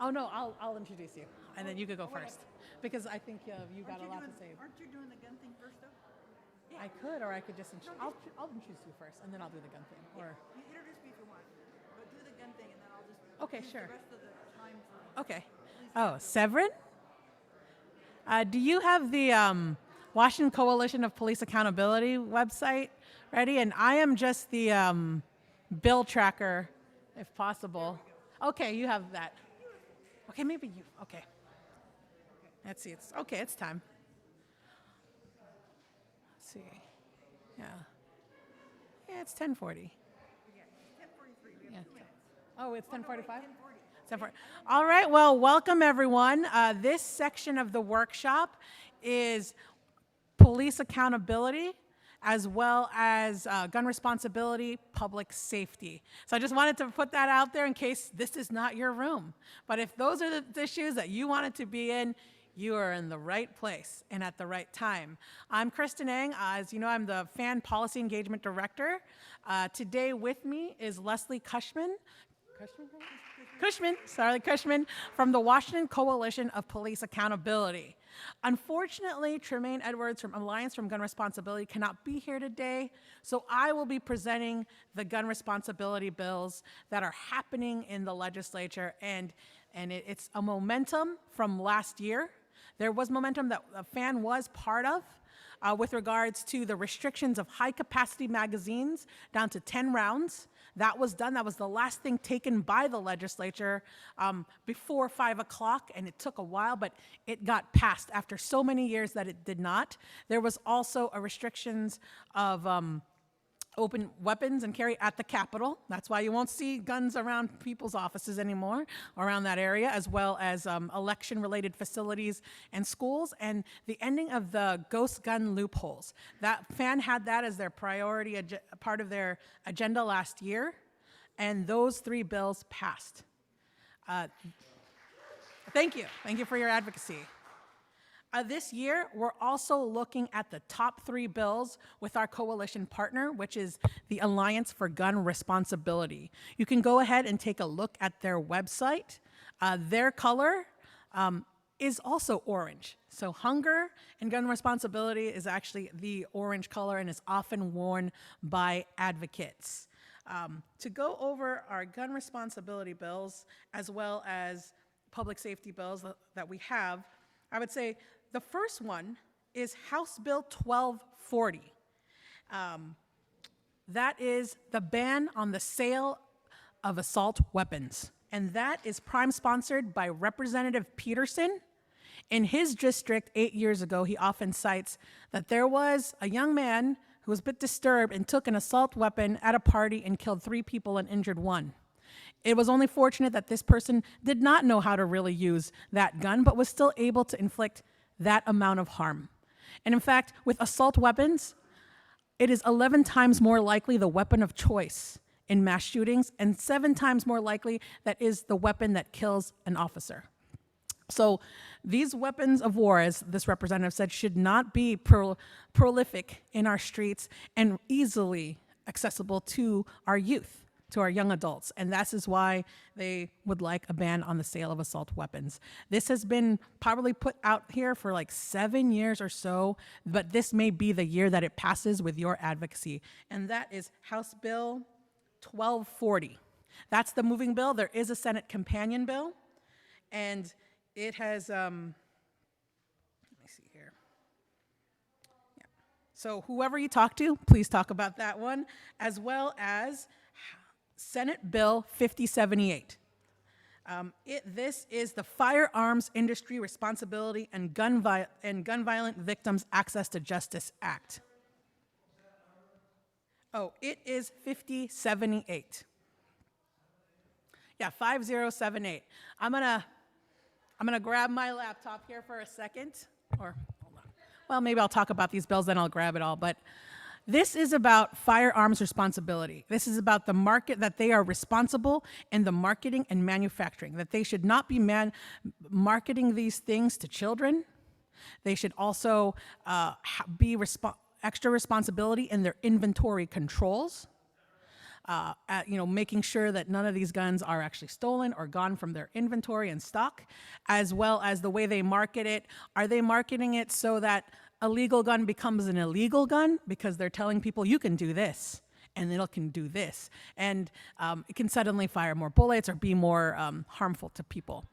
Oh no, I'll introduce you, and then you could go first, because I think you got a lot to say. Aren't you doing the gun thing first, though? I could, or I could just. I'll introduce you first, and then I'll do the gun thing. Or You introduce me if you want, but do the gun thing, and then I'll just okay, use sure. the rest of the time for. Okay. Oh, Severin? Do you have the Washington Coalition of Police Accountability website ready? And I am just the bill tracker, if possible. Okay, you have that. Okay, maybe you. Okay. Let's see. It's okay. It's time. Let's see. Yeah. Yeah, it's 10:40. Yeah. Oh, it's 10:45? 10:40. All right, well, welcome everyone. This section of the workshop is police accountability as well as gun responsibility, public safety. So I just wanted to put that out there in case this is not your room. But if those are the issues that you wanted to be in, you are in the right place and at the right time. I'm Kristen Eng. As you know, I'm the Fan Policy Engagement Director. Today with me is Leslie Cushman. Cushman from the Washington Coalition of Police Accountability. Unfortunately, Tremaine Edwards from Alliance from Gun Responsibility cannot be here today, so I will be presenting the gun responsibility bills that are happening in the legislature, and it's a momentum from last year. There was momentum that FAN was part of with regards to the restrictions of high-capacity magazines down to 10 rounds. That was done. That was the last thing taken by the legislature before 5 o'clock, and it took a while, but it got passed after so many years that it did not. There was also a restrictions of open weapons and carry at the Capitol. That's why you won't see guns around people's offices anymore, around that area, as well as election-related facilities and schools, and the ending of the ghost gun loopholes. That FAN had that as their priority, part of their agenda last year, and those 3 bills passed. Thank you. Thank you for your advocacy. This year, we're also looking at the top 3 bills with our coalition partner, which is the Alliance for Gun Responsibility. You can go ahead and take a look at their website. Their color is also orange. So hunger and gun responsibility is actually the orange color and is often worn by advocates. To go over our gun responsibility bills as well as public safety bills that we have, I would say the first one is House Bill 1240. That is the ban on the sale of assault weapons. And that is prime sponsored by Representative Peterson. In his district 8 years ago, he often cites that there was a young man who was a bit disturbed and took an assault weapon at a party and killed 3 people and injured 1. It was only fortunate that this person did not know how to really use that gun, but was still able to inflict that amount of harm. And in fact, with assault weapons, it is 11 times more likely the weapon of choice in mass shootings, and 7 times more likely that is the weapon that kills an officer. So these weapons of war, as this representative said, should not be prolific in our streets and easily accessible to our youth, to our young adults, and that is why they would like a ban on the sale of assault weapons. This has been probably put out here for like 7 years or so, but this may be the year that it passes with your advocacy, and that is House Bill 1240. That's the moving bill. There is a Senate companion bill, and it has, let me see here. Yeah. So whoever you talk to, please talk about that one, as well as Senate Bill 5078. This is the Firearms Industry Responsibility and Gun Violent Victims Access to Justice Act. Oh, it is 5078. Yeah, 5078. I'm gonna grab my laptop here for a second, or hold on. Well, maybe I'll talk about these bills, then I'll grab it all, but this is about firearms responsibility. This is about the market, that they are responsible in the marketing and manufacturing, that they should not be marketing these things to children. They should also be extra responsibility in their inventory controls. making sure that none of these guns are actually stolen or gone from their inventory and stock, as well as the way they market it. Are they marketing it so that a legal gun becomes an illegal gun because they're telling people you can do this and it can do this, and it can suddenly fire more bullets or be more harmful to people.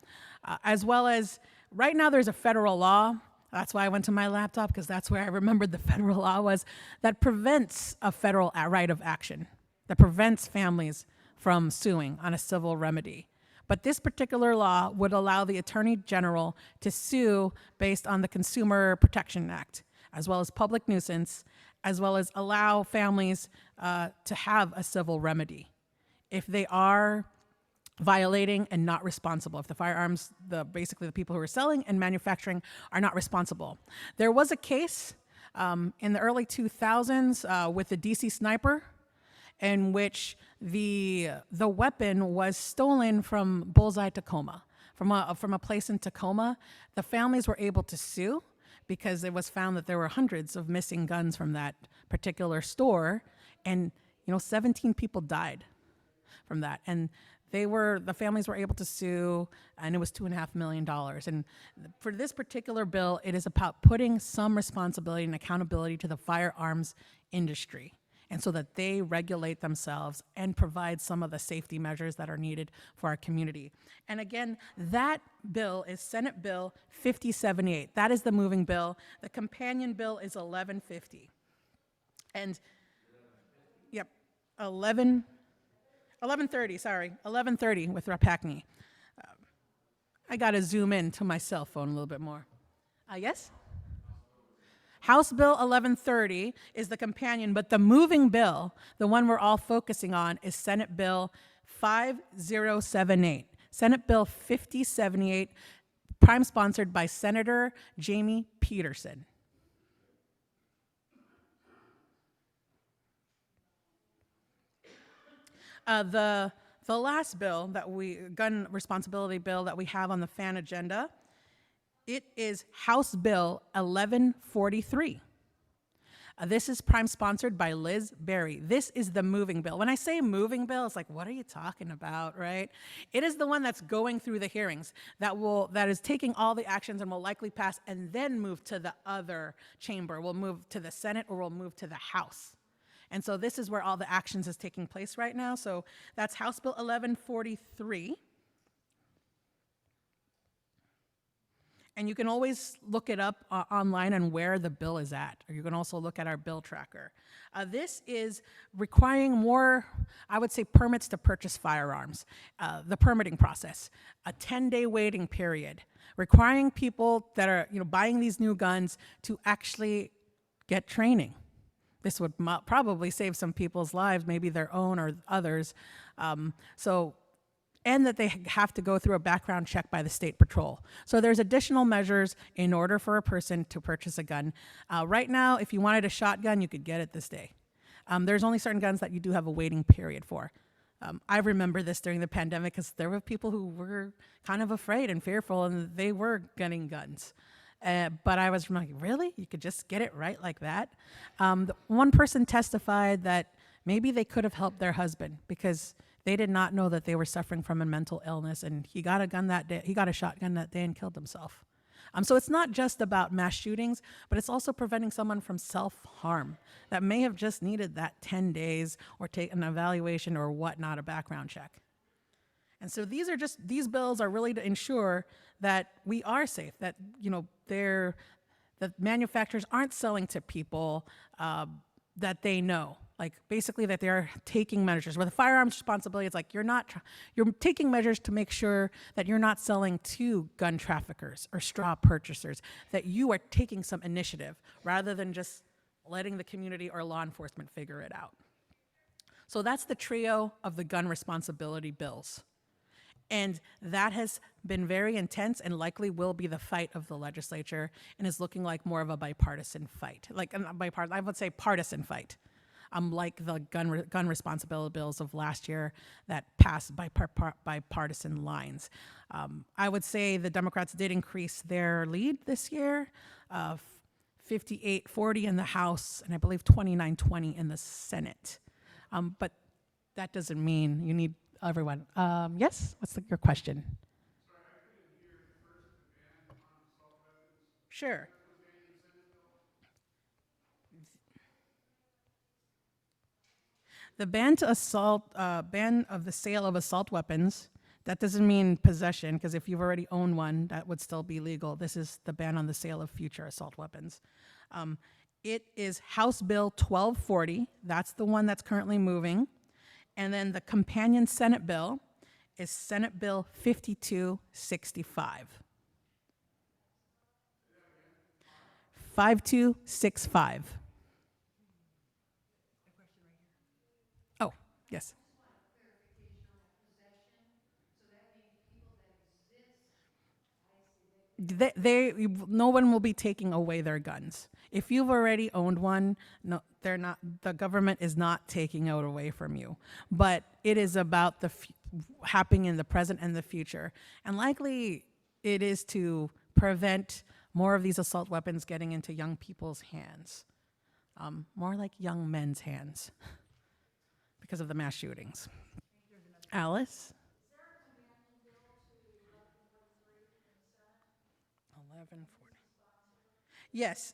As well as, right now there's a federal law, that's why I went to my laptop, because that's where I remembered the federal law was, that prevents a federal right of action, that prevents families from suing on a civil remedy. But this particular law would allow the Attorney General to sue based on the Consumer Protection Act, as well as public nuisance, as well as allow families to have a civil remedy if they are violating and not responsible. If the firearms, basically the people who are selling and manufacturing are not responsible. There was a case in the early 2000s with the DC sniper, in which the weapon was stolen from Bullseye, Tacoma, from a place in Tacoma. The families were able to sue because it was found that there were hundreds of missing guns from that particular store, and 17 people died from that. And the families were able to sue, and it was $2.5 million. And for this particular bill, it is about putting some responsibility and accountability to the firearms industry, and so that they regulate themselves and provide some of the safety measures that are needed for our community. And again, that bill is Senate Bill 5078. That is the moving bill. The companion bill is 1150. And, yep, 1130 with Rapakni. I gotta zoom in to my cell phone a little bit more. Yes? House Bill 1130 is the companion, but the moving bill, the one we're all focusing on, is Senate Bill 5078. Senate Bill 5078, prime sponsored by Senator Jamie Peterson. The last bill gun responsibility bill that we have on the FAN agenda, it is House Bill 1143. This is prime sponsored by Liz Berry. This is the moving bill. When I say moving bill, it's like, what are you talking about, right? It is the one that's going through the hearings, that is taking all the actions and will likely pass and then move to the other chamber. We'll move to the Senate or we'll move to the House. And so this is where all the actions is taking place right now. So that's House Bill 1143. And you can always look it up online and where the bill is at, or you can also look at our bill tracker. This is requiring more, I would say, permits to purchase firearms, the permitting process, a 10-day waiting period, requiring people that are buying these new guns to actually get training. This would probably save some people's lives, maybe their own or others. And that they have to go through a background check by the State Patrol. So there's additional measures in order for a person to purchase a gun. Right now, if you wanted a shotgun, you could get it this day. There's only certain guns that you do have a waiting period for. I remember this during the pandemic because there were people who were kind of afraid and fearful, and they were gunning guns. But I was like, really? You could just get it right like that? One person testified that maybe they could have helped their husband because they did not know that they were suffering from a mental illness, and he got a gun that day. He got a shotgun that day and killed himself. So it's not just about mass shootings, but it's also preventing someone from self-harm that may have just needed that 10 days or take an evaluation or whatnot, a background check. And so these bills are really to ensure that we are safe, that that manufacturers aren't selling to people that they know. Like basically that they're taking measures. Where the firearms responsibility, it's like you're taking measures to make sure that you're not selling to gun traffickers or straw purchasers, that you are taking some initiative rather than just letting the community or law enforcement figure it out. So that's the trio of the gun responsibility bills. And that has been very intense and likely will be the fight of the legislature and is looking like more of a bipartisan fight. I would say partisan fight. Like the gun responsibility bills of last year that passed by bipartisan lines. I would say the Democrats did increase their lead this year, 58-40 in the House, and I believe 29-20 in the Senate. But that doesn't mean you need everyone. Yes, what's your question? Sure. The ban to assault, ban of the sale of assault weapons, that doesn't mean possession, because if you've already owned one, that would still be legal. This is the ban on the sale of future assault weapons. It is House Bill 1240. That's the one that's currently moving. And then the companion Senate bill is Senate Bill 5265. 5265. Oh, yes. No one will be taking away their guns. If you've already owned one, no, they're not. The government is not taking it away from you. But it is about the happening in the present and the future, and likely it is to prevent more of these assault weapons getting into young people's hands, more like young men's hands, because of the mass shootings. Alice. 1140. Yes,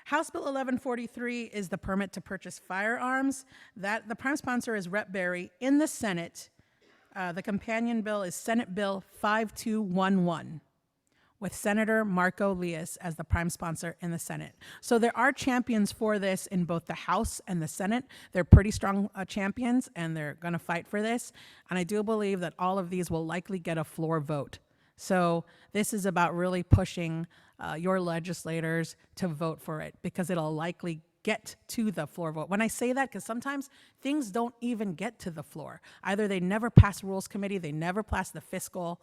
House Bill 1143 is the permit to purchase firearms. That the prime sponsor is Rep. Berry. In the Senate, the companion bill is Senate Bill 5211, with Senator Marco Leas as the prime sponsor in the Senate. So there are champions for this in both the House and the Senate. They're pretty strong champions, and they're going to fight for this. And I do believe that all of these will likely get a floor vote. So this is about really pushing your legislators to vote for it, because it'll likely get to the floor vote. When I say that, because sometimes things don't even get to the floor. Either they never pass Rules Committee, they never pass the fiscal,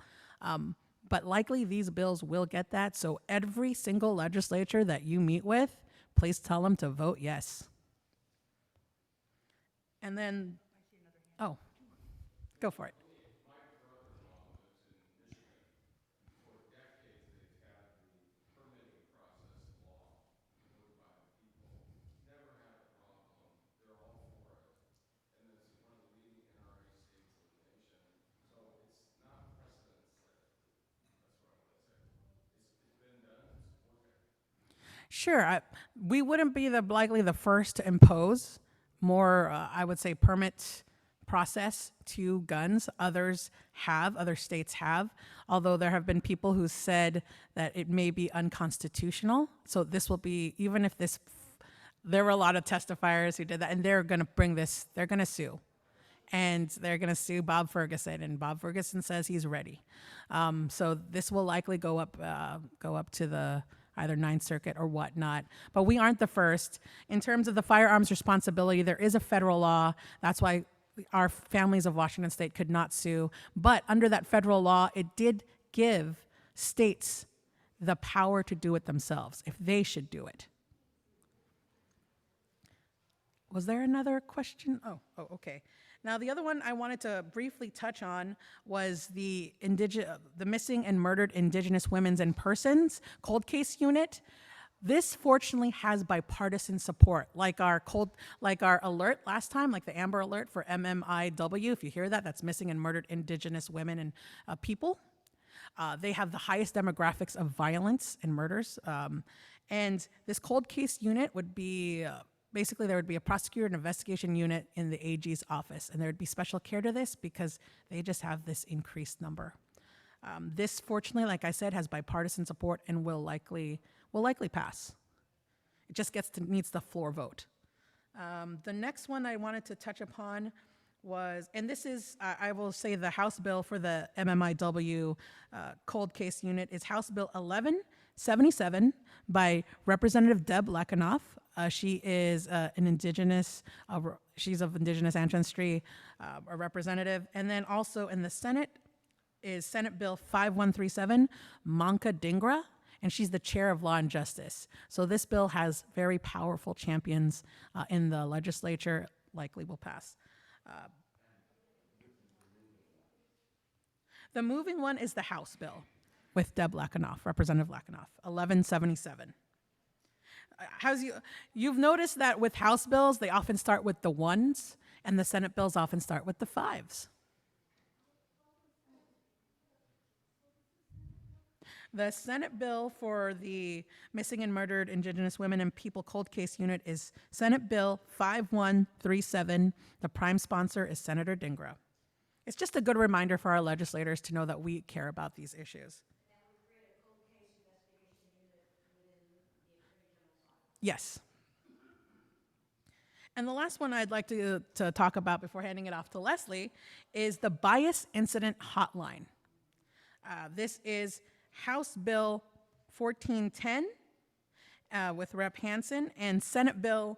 but likely these bills will get that. So every single legislature that you meet with, please tell them to vote yes. And then, oh, go for it. Sure, we wouldn't be likely the first to impose more, I would say, permit process to guns. Others have, other states have, although there have been people who said that it may be unconstitutional. So this will be, even if this, there were a lot of testifiers who did that, and they're going to bring this, they're going to sue. And they're going to sue Bob Ferguson, and Bob Ferguson says he's ready. So this will likely go up to the either Ninth Circuit or whatnot. But we aren't the first. In terms of the firearms responsibility, there is a federal law. That's why our families of Washington State could not sue. But under that federal law, it did give states the power to do it themselves, if they should do it. Was there another question? Oh, okay. Now, the other one I wanted to briefly touch on was the missing and murdered Indigenous women and persons cold case unit. This fortunately has bipartisan support, like our alert last time, like the Amber Alert for MMIW. If you hear that, that's missing and murdered Indigenous women and people. They have the highest demographics of violence and murders. And this cold case unit would be basically, there would be a prosecutor and investigation unit in the AG's office, and there would be special care to this because they just have this increased number. This, fortunately, like I said, has bipartisan support and will likely pass. It just needs the floor vote. The next one I wanted to touch upon was, and this is, I will say, the House bill for the MMIW cold case unit is House Bill 1177 by Representative Deb Lekanoff. She is an Indigenous, she's of Indigenous ancestry, a representative. And then also in the Senate is Senate Bill 5137, Manka Dhingra, and she's the chair of Law and Justice. So this bill has very powerful champions in the legislature, likely will pass. The moving one is the House bill with Deb Lekanoff, Representative Lekanoff, 1177. You've noticed that with House bills, they often start with the ones, and the Senate bills often start with the 5s. The Senate bill for the Missing and Murdered Indigenous Women and People Cold Case Unit is Senate Bill 5137. The prime sponsor is Senator Dingro. It's just a good reminder for our legislators to know that we care about these issues. Yes. And the last one I'd like to talk about before handing it off to Leslie is the Bias Incident Hotline. This is House Bill 1410 with Rep. Hansen and Senate Bill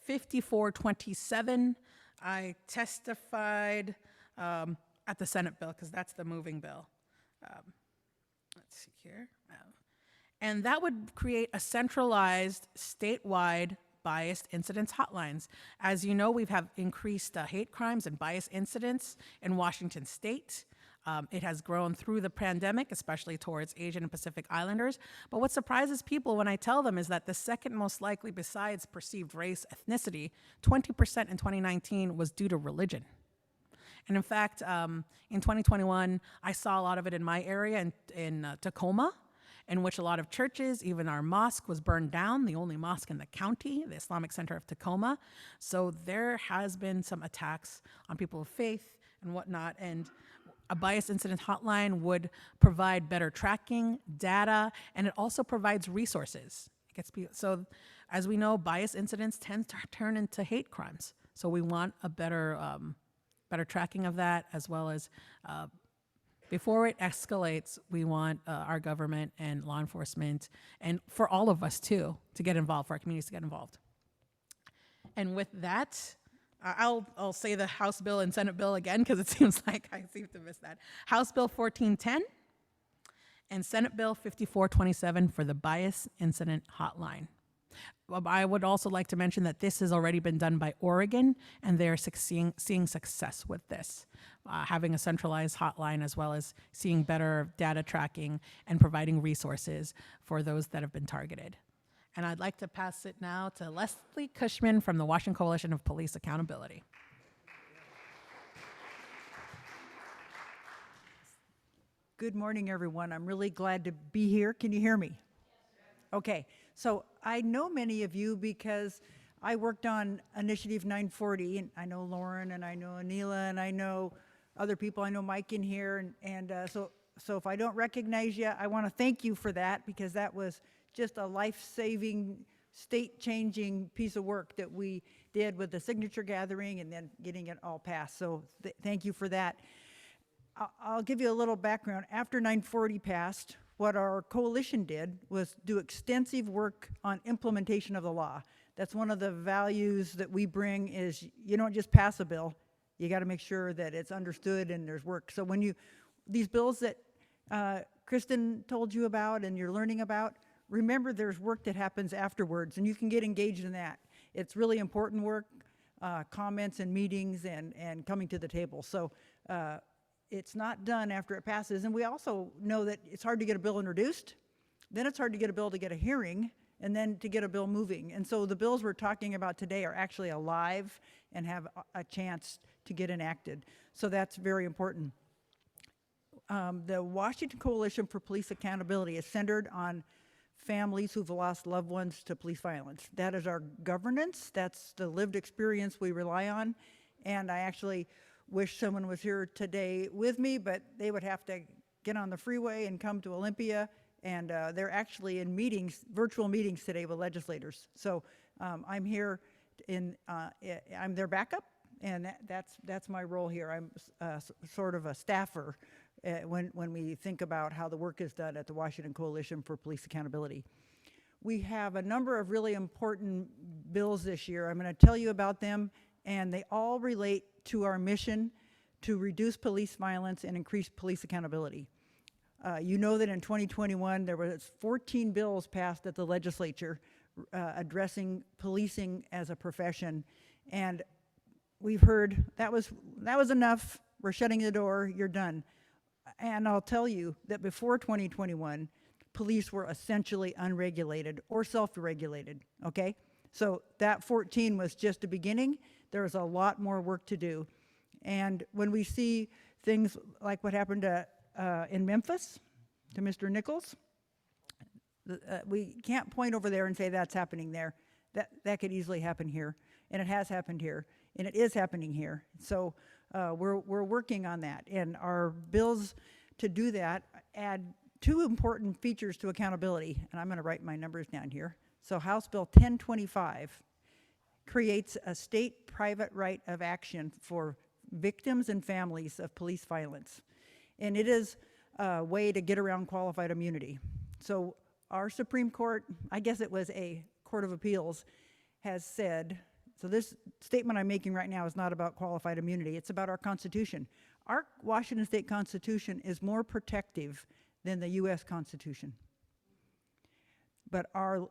5427. I testified at the Senate bill because that's the moving bill. Let's see here. And that would create a centralized statewide biased incidents hotlines. As you know, we've have increased hate crimes and bias incidents in Washington state. It has grown through the pandemic, especially towards Asian and Pacific Islanders. But what surprises people when I tell them is that the second most likely, besides perceived race, ethnicity, 20% in 2019 was due to religion. And in fact, in 2021, I saw a lot of it in my area in Tacoma, in which a lot of churches, even our mosque, was burned down, the only mosque in the county, the Islamic Center of Tacoma. So there has been some attacks on people of faith and whatnot, and a bias incident hotline would provide better tracking, data, and it also provides resources. So as we know, bias incidents tend to turn into hate crimes. So we want a better tracking of that, as well as before it escalates, we want our government and law enforcement, and for all of us too, to get involved, for our communities to get involved. And with that, I'll say the House bill and Senate bill again, because it seems like I seem to miss that. House Bill 1410 and Senate Bill 5427 for the Bias Incident Hotline. I would also like to mention that this has already been done by Oregon, and they're seeing success with this, having a centralized hotline, as well as seeing better data tracking and providing resources for those that have been targeted. And I'd like to pass it now to Leslie Cushman from the Washington Coalition of Police Accountability. Good morning, everyone. I'm really glad to be here. Can you hear me? Okay, so I know many of you because I worked on Initiative 940, and I know Lauren, and I know Anila, and I know other people. I know Mike in here, so if I don't recognize you, I want to thank you for that, because that was just a life-saving, state-changing piece of work that we did with the signature gathering and then getting it all passed. So thank you for that. I'll give you a little background. After 940 passed, what our coalition did was do extensive work on implementation of the law. That's one of the values that we bring, is you don't just pass a bill, you got to make sure that it's understood and there's work. So when these bills that Kristen told you about and you're learning about, remember there's work that happens afterwards, and you can get engaged in that. It's really important work, comments and meetings and coming to the table. So it's not done after it passes. And we also know that it's hard to get a bill introduced, then it's hard to get a bill to get a hearing, and then to get a bill moving. And so the bills we're talking about today are actually alive and have a chance to get enacted. So that's very important. The Washington Coalition for Police Accountability is centered on families who've lost loved ones to police violence. That is our governance. That's the lived experience we rely on. And I actually wish someone was here today with me, but they would have to get on the freeway and come to Olympia. And they're actually in meetings, virtual meetings today with legislators. So I'm here I'm their backup, and that's my role here. I'm sort of a staffer when we think about how the work is done at the Washington Coalition for Police Accountability. We have a number of really important bills this year. I'm going to tell you about them, and they all relate to our mission to reduce police violence and increase police accountability. You know that in 2021, there was 14 bills passed at the legislature addressing policing as a profession. And we've heard that was enough. We're shutting the door. You're done. And I'll tell you that before 2021, police were essentially unregulated or self-regulated, okay? So that 14 was just a beginning. There's a lot more work to do. And when we see things like what happened in Memphis to Mr. Nichols, we can't point over there and say that's happening there. That could easily happen here, and it has happened here, and it is happening here. So we're working on that, and our bills to do that add two important features to accountability, and I'm going to write my numbers down here. So House Bill 1025 creates a state private right of action for victims and families of police violence, and it is a way to get around qualified immunity. So our Supreme Court, I guess it was a Court of Appeals, has said, so this statement I'm making right now is not about qualified immunity, it's about our Constitution. Our Washington State Constitution is more protective than the US Constitution. But our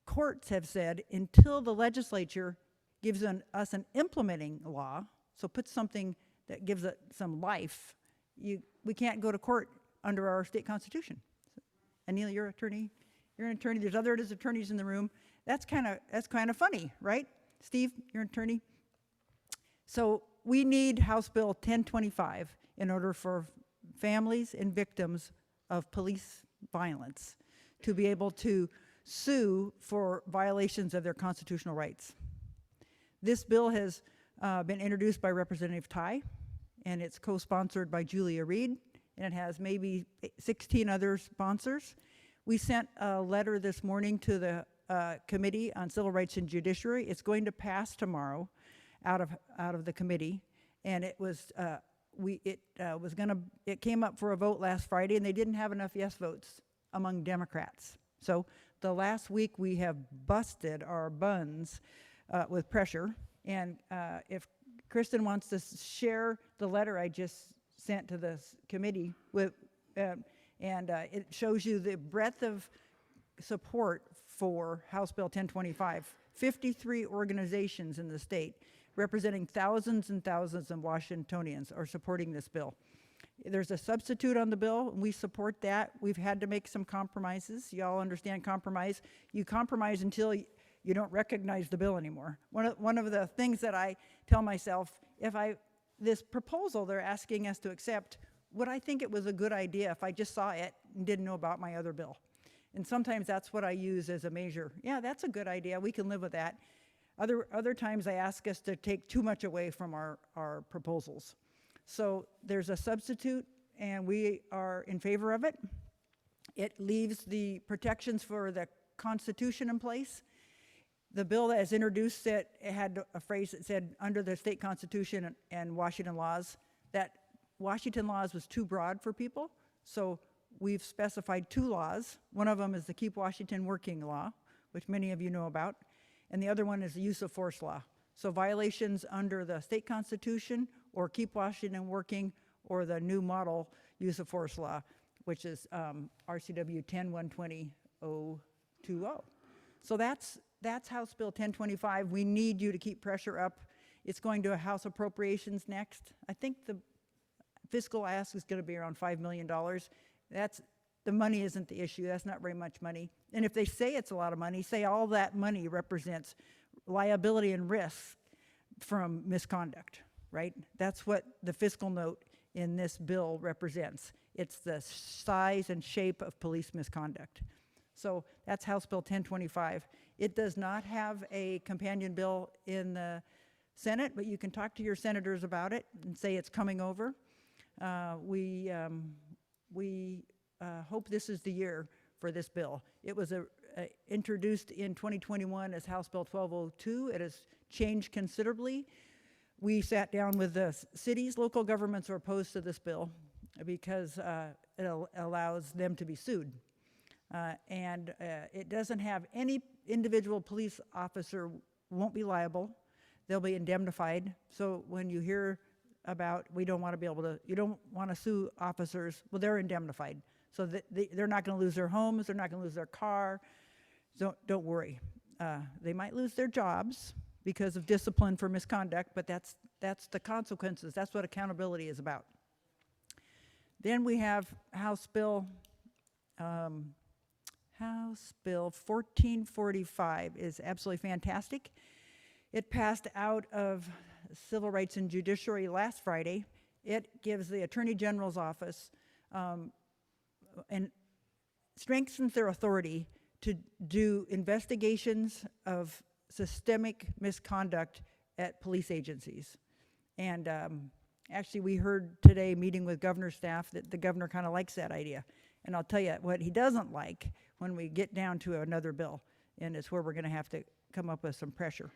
courts have said until the legislature gives us an implementing law, so puts something that gives it some life, we can't go to court under our state constitution. Anil, you're an attorney. You're an attorney. There's other attorneys in the room. That's kind of funny, right? Steve, you're an attorney. So we need House Bill 1025 in order for families and victims of police violence to be able to sue for violations of their constitutional rights. This bill has been introduced by Representative Tai, and it's co-sponsored by Julia Reed, and it has maybe 16 other sponsors. We sent a letter this morning to the Committee on Civil Rights and Judiciary. It's going to pass tomorrow out of the committee, and it came up for a vote last Friday, and they didn't have enough yes votes among Democrats. So the last week we have busted our buns with pressure, and if Kristen wants to share the letter I just sent to this committee with, it shows you the breadth of support for House Bill 1025. 53 organizations in the state representing thousands and thousands of Washingtonians are supporting this bill. There's a substitute on the bill, and we support that. We've had to make some compromises. Y'all understand compromise. You compromise until you don't recognize the bill anymore. One of the things that I tell myself, this proposal they're asking us to accept, would I think it was a good idea if I just saw it and didn't know about my other bill? And sometimes that's what I use as a measure. Yeah, that's a good idea. We can live with that. Other times I ask us to take too much away from our proposals. So there's a substitute, and we are in favor of it. It leaves the protections for the Constitution in place. The bill that is introduced it had a phrase that said under the state constitution and Washington laws. That Washington laws was too broad for people, so we've specified two laws. One of them is the Keep Washington Working law, which many of you know about, and the other one is the use of force law. So violations under the state constitution or Keep Washington Working or the new model use of force law, which is RCW 10-120-020. So that's House Bill 1025. We need you to keep pressure up. It's going to House Appropriations next. I think the fiscal ask is going to be around $5 million. The money isn't the issue. That's not very much money. And if they say it's a lot of money, say all that money represents liability and risk from misconduct, right? That's what the fiscal note in this bill represents. It's the size and shape of police misconduct. So that's House Bill 1025. It does not have a companion bill in the Senate, but you can talk to your senators about it and say it's coming over. We hope this is the year for this bill. It was introduced in 2021 as House Bill 1202. It has changed considerably. We sat down with the cities. Local governments are opposed to this bill because it allows them to be sued. And it doesn't have any individual police officer won't be liable. They'll be indemnified. So when you hear about you don't want to sue officers, well, they're indemnified. So they're not going to lose their homes, they're not going to lose their car. Don't worry. They might lose their jobs because of discipline for misconduct, but that's the consequences. That's what accountability is about. Then we have House Bill House Bill 1445 is absolutely fantastic. It passed out of Civil Rights and Judiciary last Friday. It gives the Attorney General's office and strengthens their authority to do investigations of systemic misconduct at police agencies. And actually, we heard today, meeting with governor's staff, that the governor kind of likes that idea. And I'll tell you what he doesn't like when we get down to another bill, and it's where we're going to have to come up with some pressure.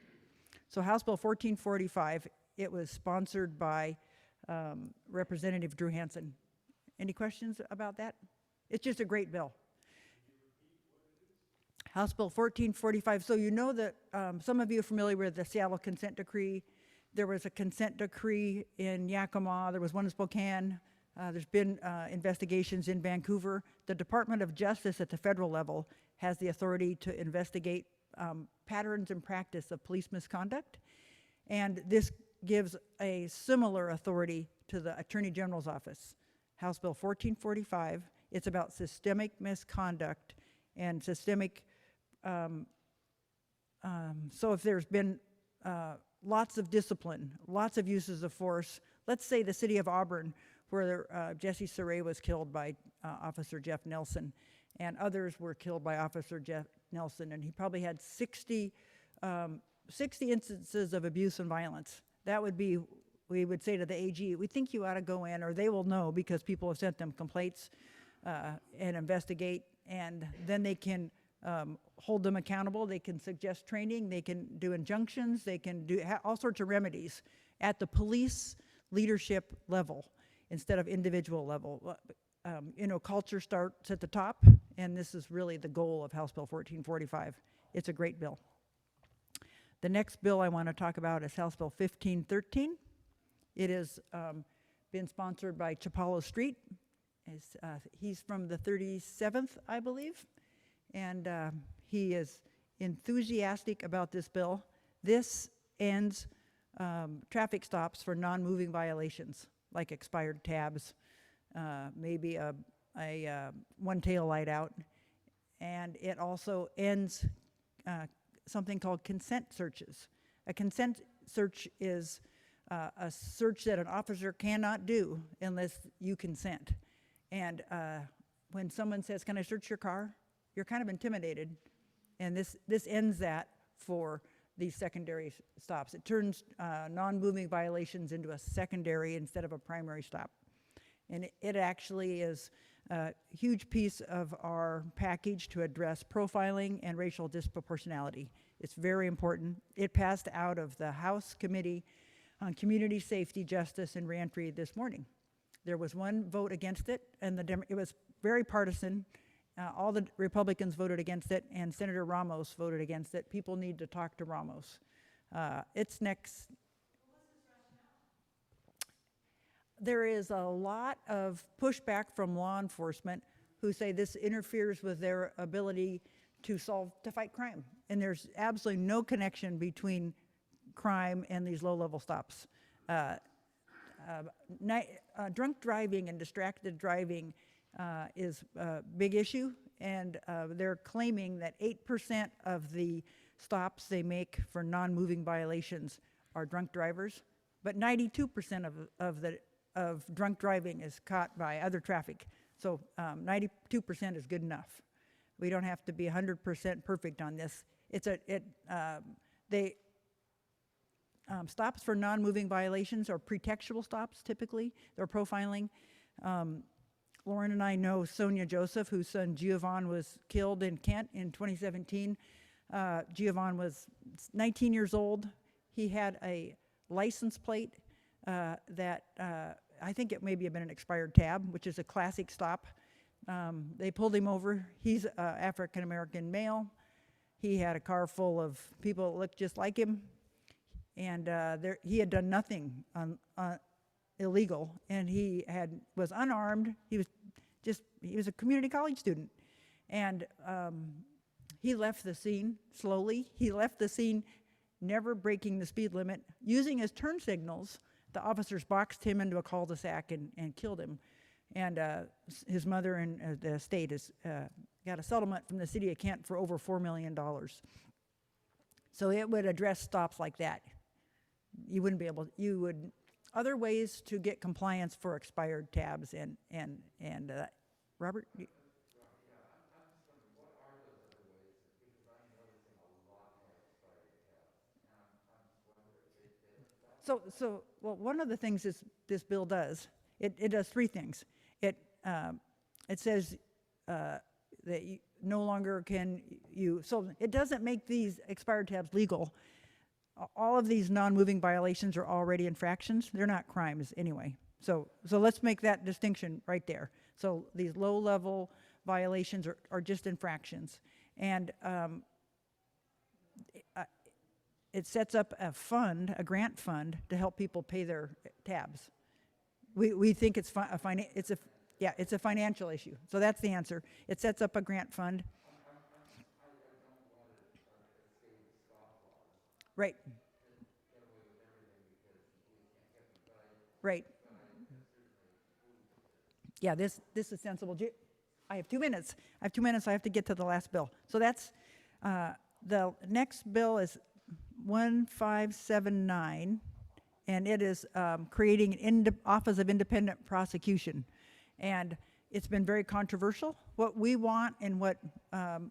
So House Bill 1445, it was sponsored by Representative Drew Hansen. Any questions about that? It's just a great bill. House Bill 1445. So you know that some of you are familiar with the Seattle consent decree. There was a consent decree in Yakima. There was one in Spokane. There's been investigations in Vancouver. The Department of Justice at the federal level has the authority to investigate patterns and practice of police misconduct. And this gives a similar authority to the Attorney General's office. House Bill 1445, it's about systemic misconduct and systemic, so if there's been lots of discipline, lots of uses of force, let's say the city of Auburn, where Jesse Saray was killed by Officer Jeff Nelson, and others were killed by Officer Jeff Nelson, and he probably had 60 instances of abuse and violence. That would be, we would say to the AG, we think you ought to go in, or they will know because people have sent them complaints and investigate, and then they can hold them accountable. They can suggest training, they can do injunctions, they can do all sorts of remedies at the police leadership level instead of individual level. Culture starts at the top, and this is really the goal of House Bill 1445. It's a great bill. The next bill I want to talk about is House Bill 1513. It has been sponsored by Chapalo Street. He's from the 37th, I believe, and he is enthusiastic about this bill. This ends traffic stops for non-moving violations, like expired tabs, maybe a one tail light out, and it also ends something called consent searches. A consent search is a search that an officer cannot do unless you consent. And when someone says, "Can I search your car?" you're kind of intimidated. And this ends that for these secondary stops. It turns non-moving violations into a secondary instead of a primary stop. And it actually is a huge piece of our package to address profiling and racial disproportionality. It's very important. It passed out of the House Committee on Community Safety, Justice, and Reentry this morning. There was one vote against it, and it was very partisan. All the Republicans voted against it, and Senator Ramos voted against it. People need to talk to Ramos. It's next. There is a lot of pushback from law enforcement who say this interferes with their ability to fight crime. And there's absolutely no connection between crime and these low-level stops. Drunk driving and distracted driving is a big issue, and they're claiming that 8% of the stops they make for non-moving violations are drunk drivers, but 92% of drunk driving is caught by other traffic. So 92% is good enough. We don't have to be 100% perfect on this. Stops for non-moving violations are pretextual stops, typically. They're profiling. Lauren and I know Sonia Joseph, whose son Giovanni was killed in Kent in 2017. Giovanni was 19 years old. He had a license plate that I think it maybe had been an expired tab, which is a classic stop. They pulled him over. He's an African-American male. He had a car full of people that looked just like him. And he had done nothing illegal, and he was unarmed. He was a community college student, and he left the scene slowly. He left the scene, never breaking the speed limit, using his turn signals. The officers boxed him into a cul-de-sac and killed him, and his mother and the state is got a settlement from the city of Kent for over $4 million. So it would address stops like that. You wouldn't be able, you would, other ways to get compliance for expired tabs and Robert? Well, one of the things this bill does, it does three things. It says that you no longer can you, so it doesn't make these expired tabs legal. All of these non-moving violations are already infractions. They're not crimes anyway. So let's make that distinction right there. So these low-level violations are just infractions. And it sets up a fund, a grant fund, to help people pay their tabs. We think it's a financial issue. So that's the answer. It sets up a grant fund. Right. Right. Yeah, this is sensible. I have 2 minutes. I have to get to the last bill. So that's, the next bill is 1579, and it is creating an Office of Independent Prosecution. And it's been very controversial. What we want and what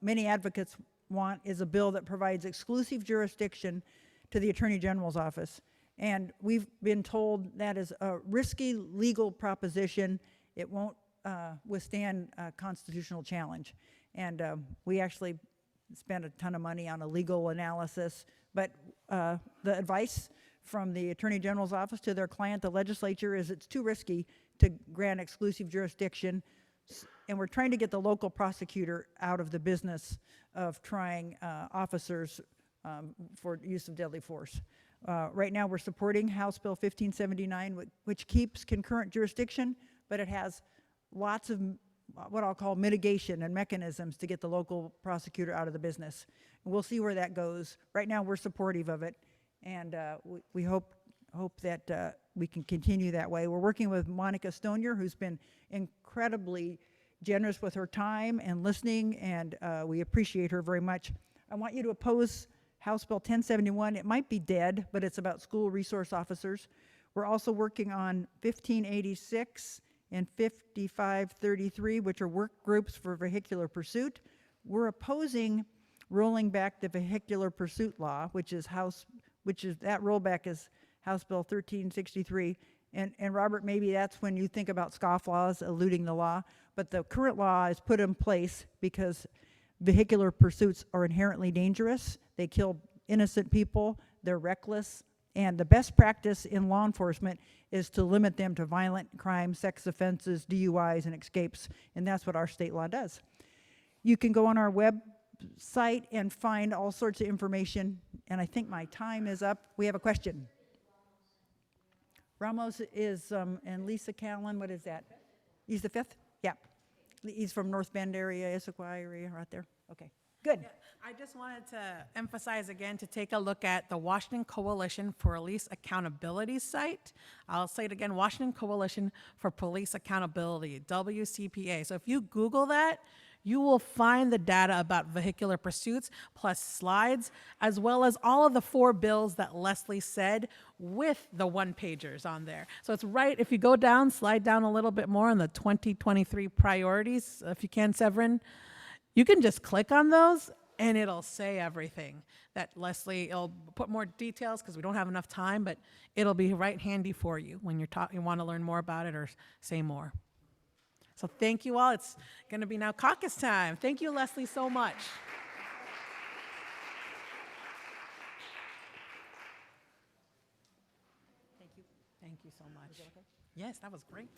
many advocates want is a bill that provides exclusive jurisdiction to the Attorney General's office. And we've been told that is a risky legal proposition. It won't withstand a constitutional challenge. And we actually spent a ton of money on a legal analysis, but the advice from the Attorney General's office to their client, the legislature, is it's too risky to grant exclusive jurisdiction, and we're trying to get the local prosecutor out of the business of trying officers for use of deadly force. Right now we're supporting House Bill 1579, which keeps concurrent jurisdiction, but it has lots of what I'll call mitigation and mechanisms to get the local prosecutor out of the business. And we'll see where that goes. Right now we're supportive of it, and we hope that we can continue that way. We're working with Monica Stonier, who's been incredibly generous with her time and listening, and we appreciate her very much. I want you to oppose House Bill 1071. It might be dead, but it's about school resource officers. We're also working on 1586 and 5533, which are work groups for vehicular pursuit. We're opposing rolling back the vehicular pursuit law, which is that rollback is House Bill 1363. And Robert, maybe that's when you think about scofflaws eluding the law, but the current law is put in place because vehicular pursuits are inherently dangerous. They kill innocent people, they're reckless, and the best practice in law enforcement is to limit them to violent crime, sex offenses, DUIs, and escapes, and that's what our state law does. You can go on our website and find all sorts of information, and I think my time is up. We have a question. Ramos is, and Lisa Callan, what is that? He's the fifth? Yeah. He's from North Bend area, Issaquah area, right there. Okay, good. Yeah, I just wanted to emphasize again to take a look at the Washington Coalition for Police Accountability site. I'll say it again, Washington Coalition for Police Accountability, WCPA. So if you Google that, you will find the data about vehicular pursuits, plus slides, as well as all of the 4 bills that Leslie said with the one-pagers on there. So it's right, if you go down, slide down a little bit more on the 2023 priorities, if you can, Severin, you can just click on those and it'll say everything that Leslie, it'll put more details because we don't have enough time, but it'll be right handy for you when you want to learn more about it or say more. So thank you all. It's going to be now caucus time. Thank you, Leslie, so much. Thank you. Thank you so much. Was that okay? Yes, that was great.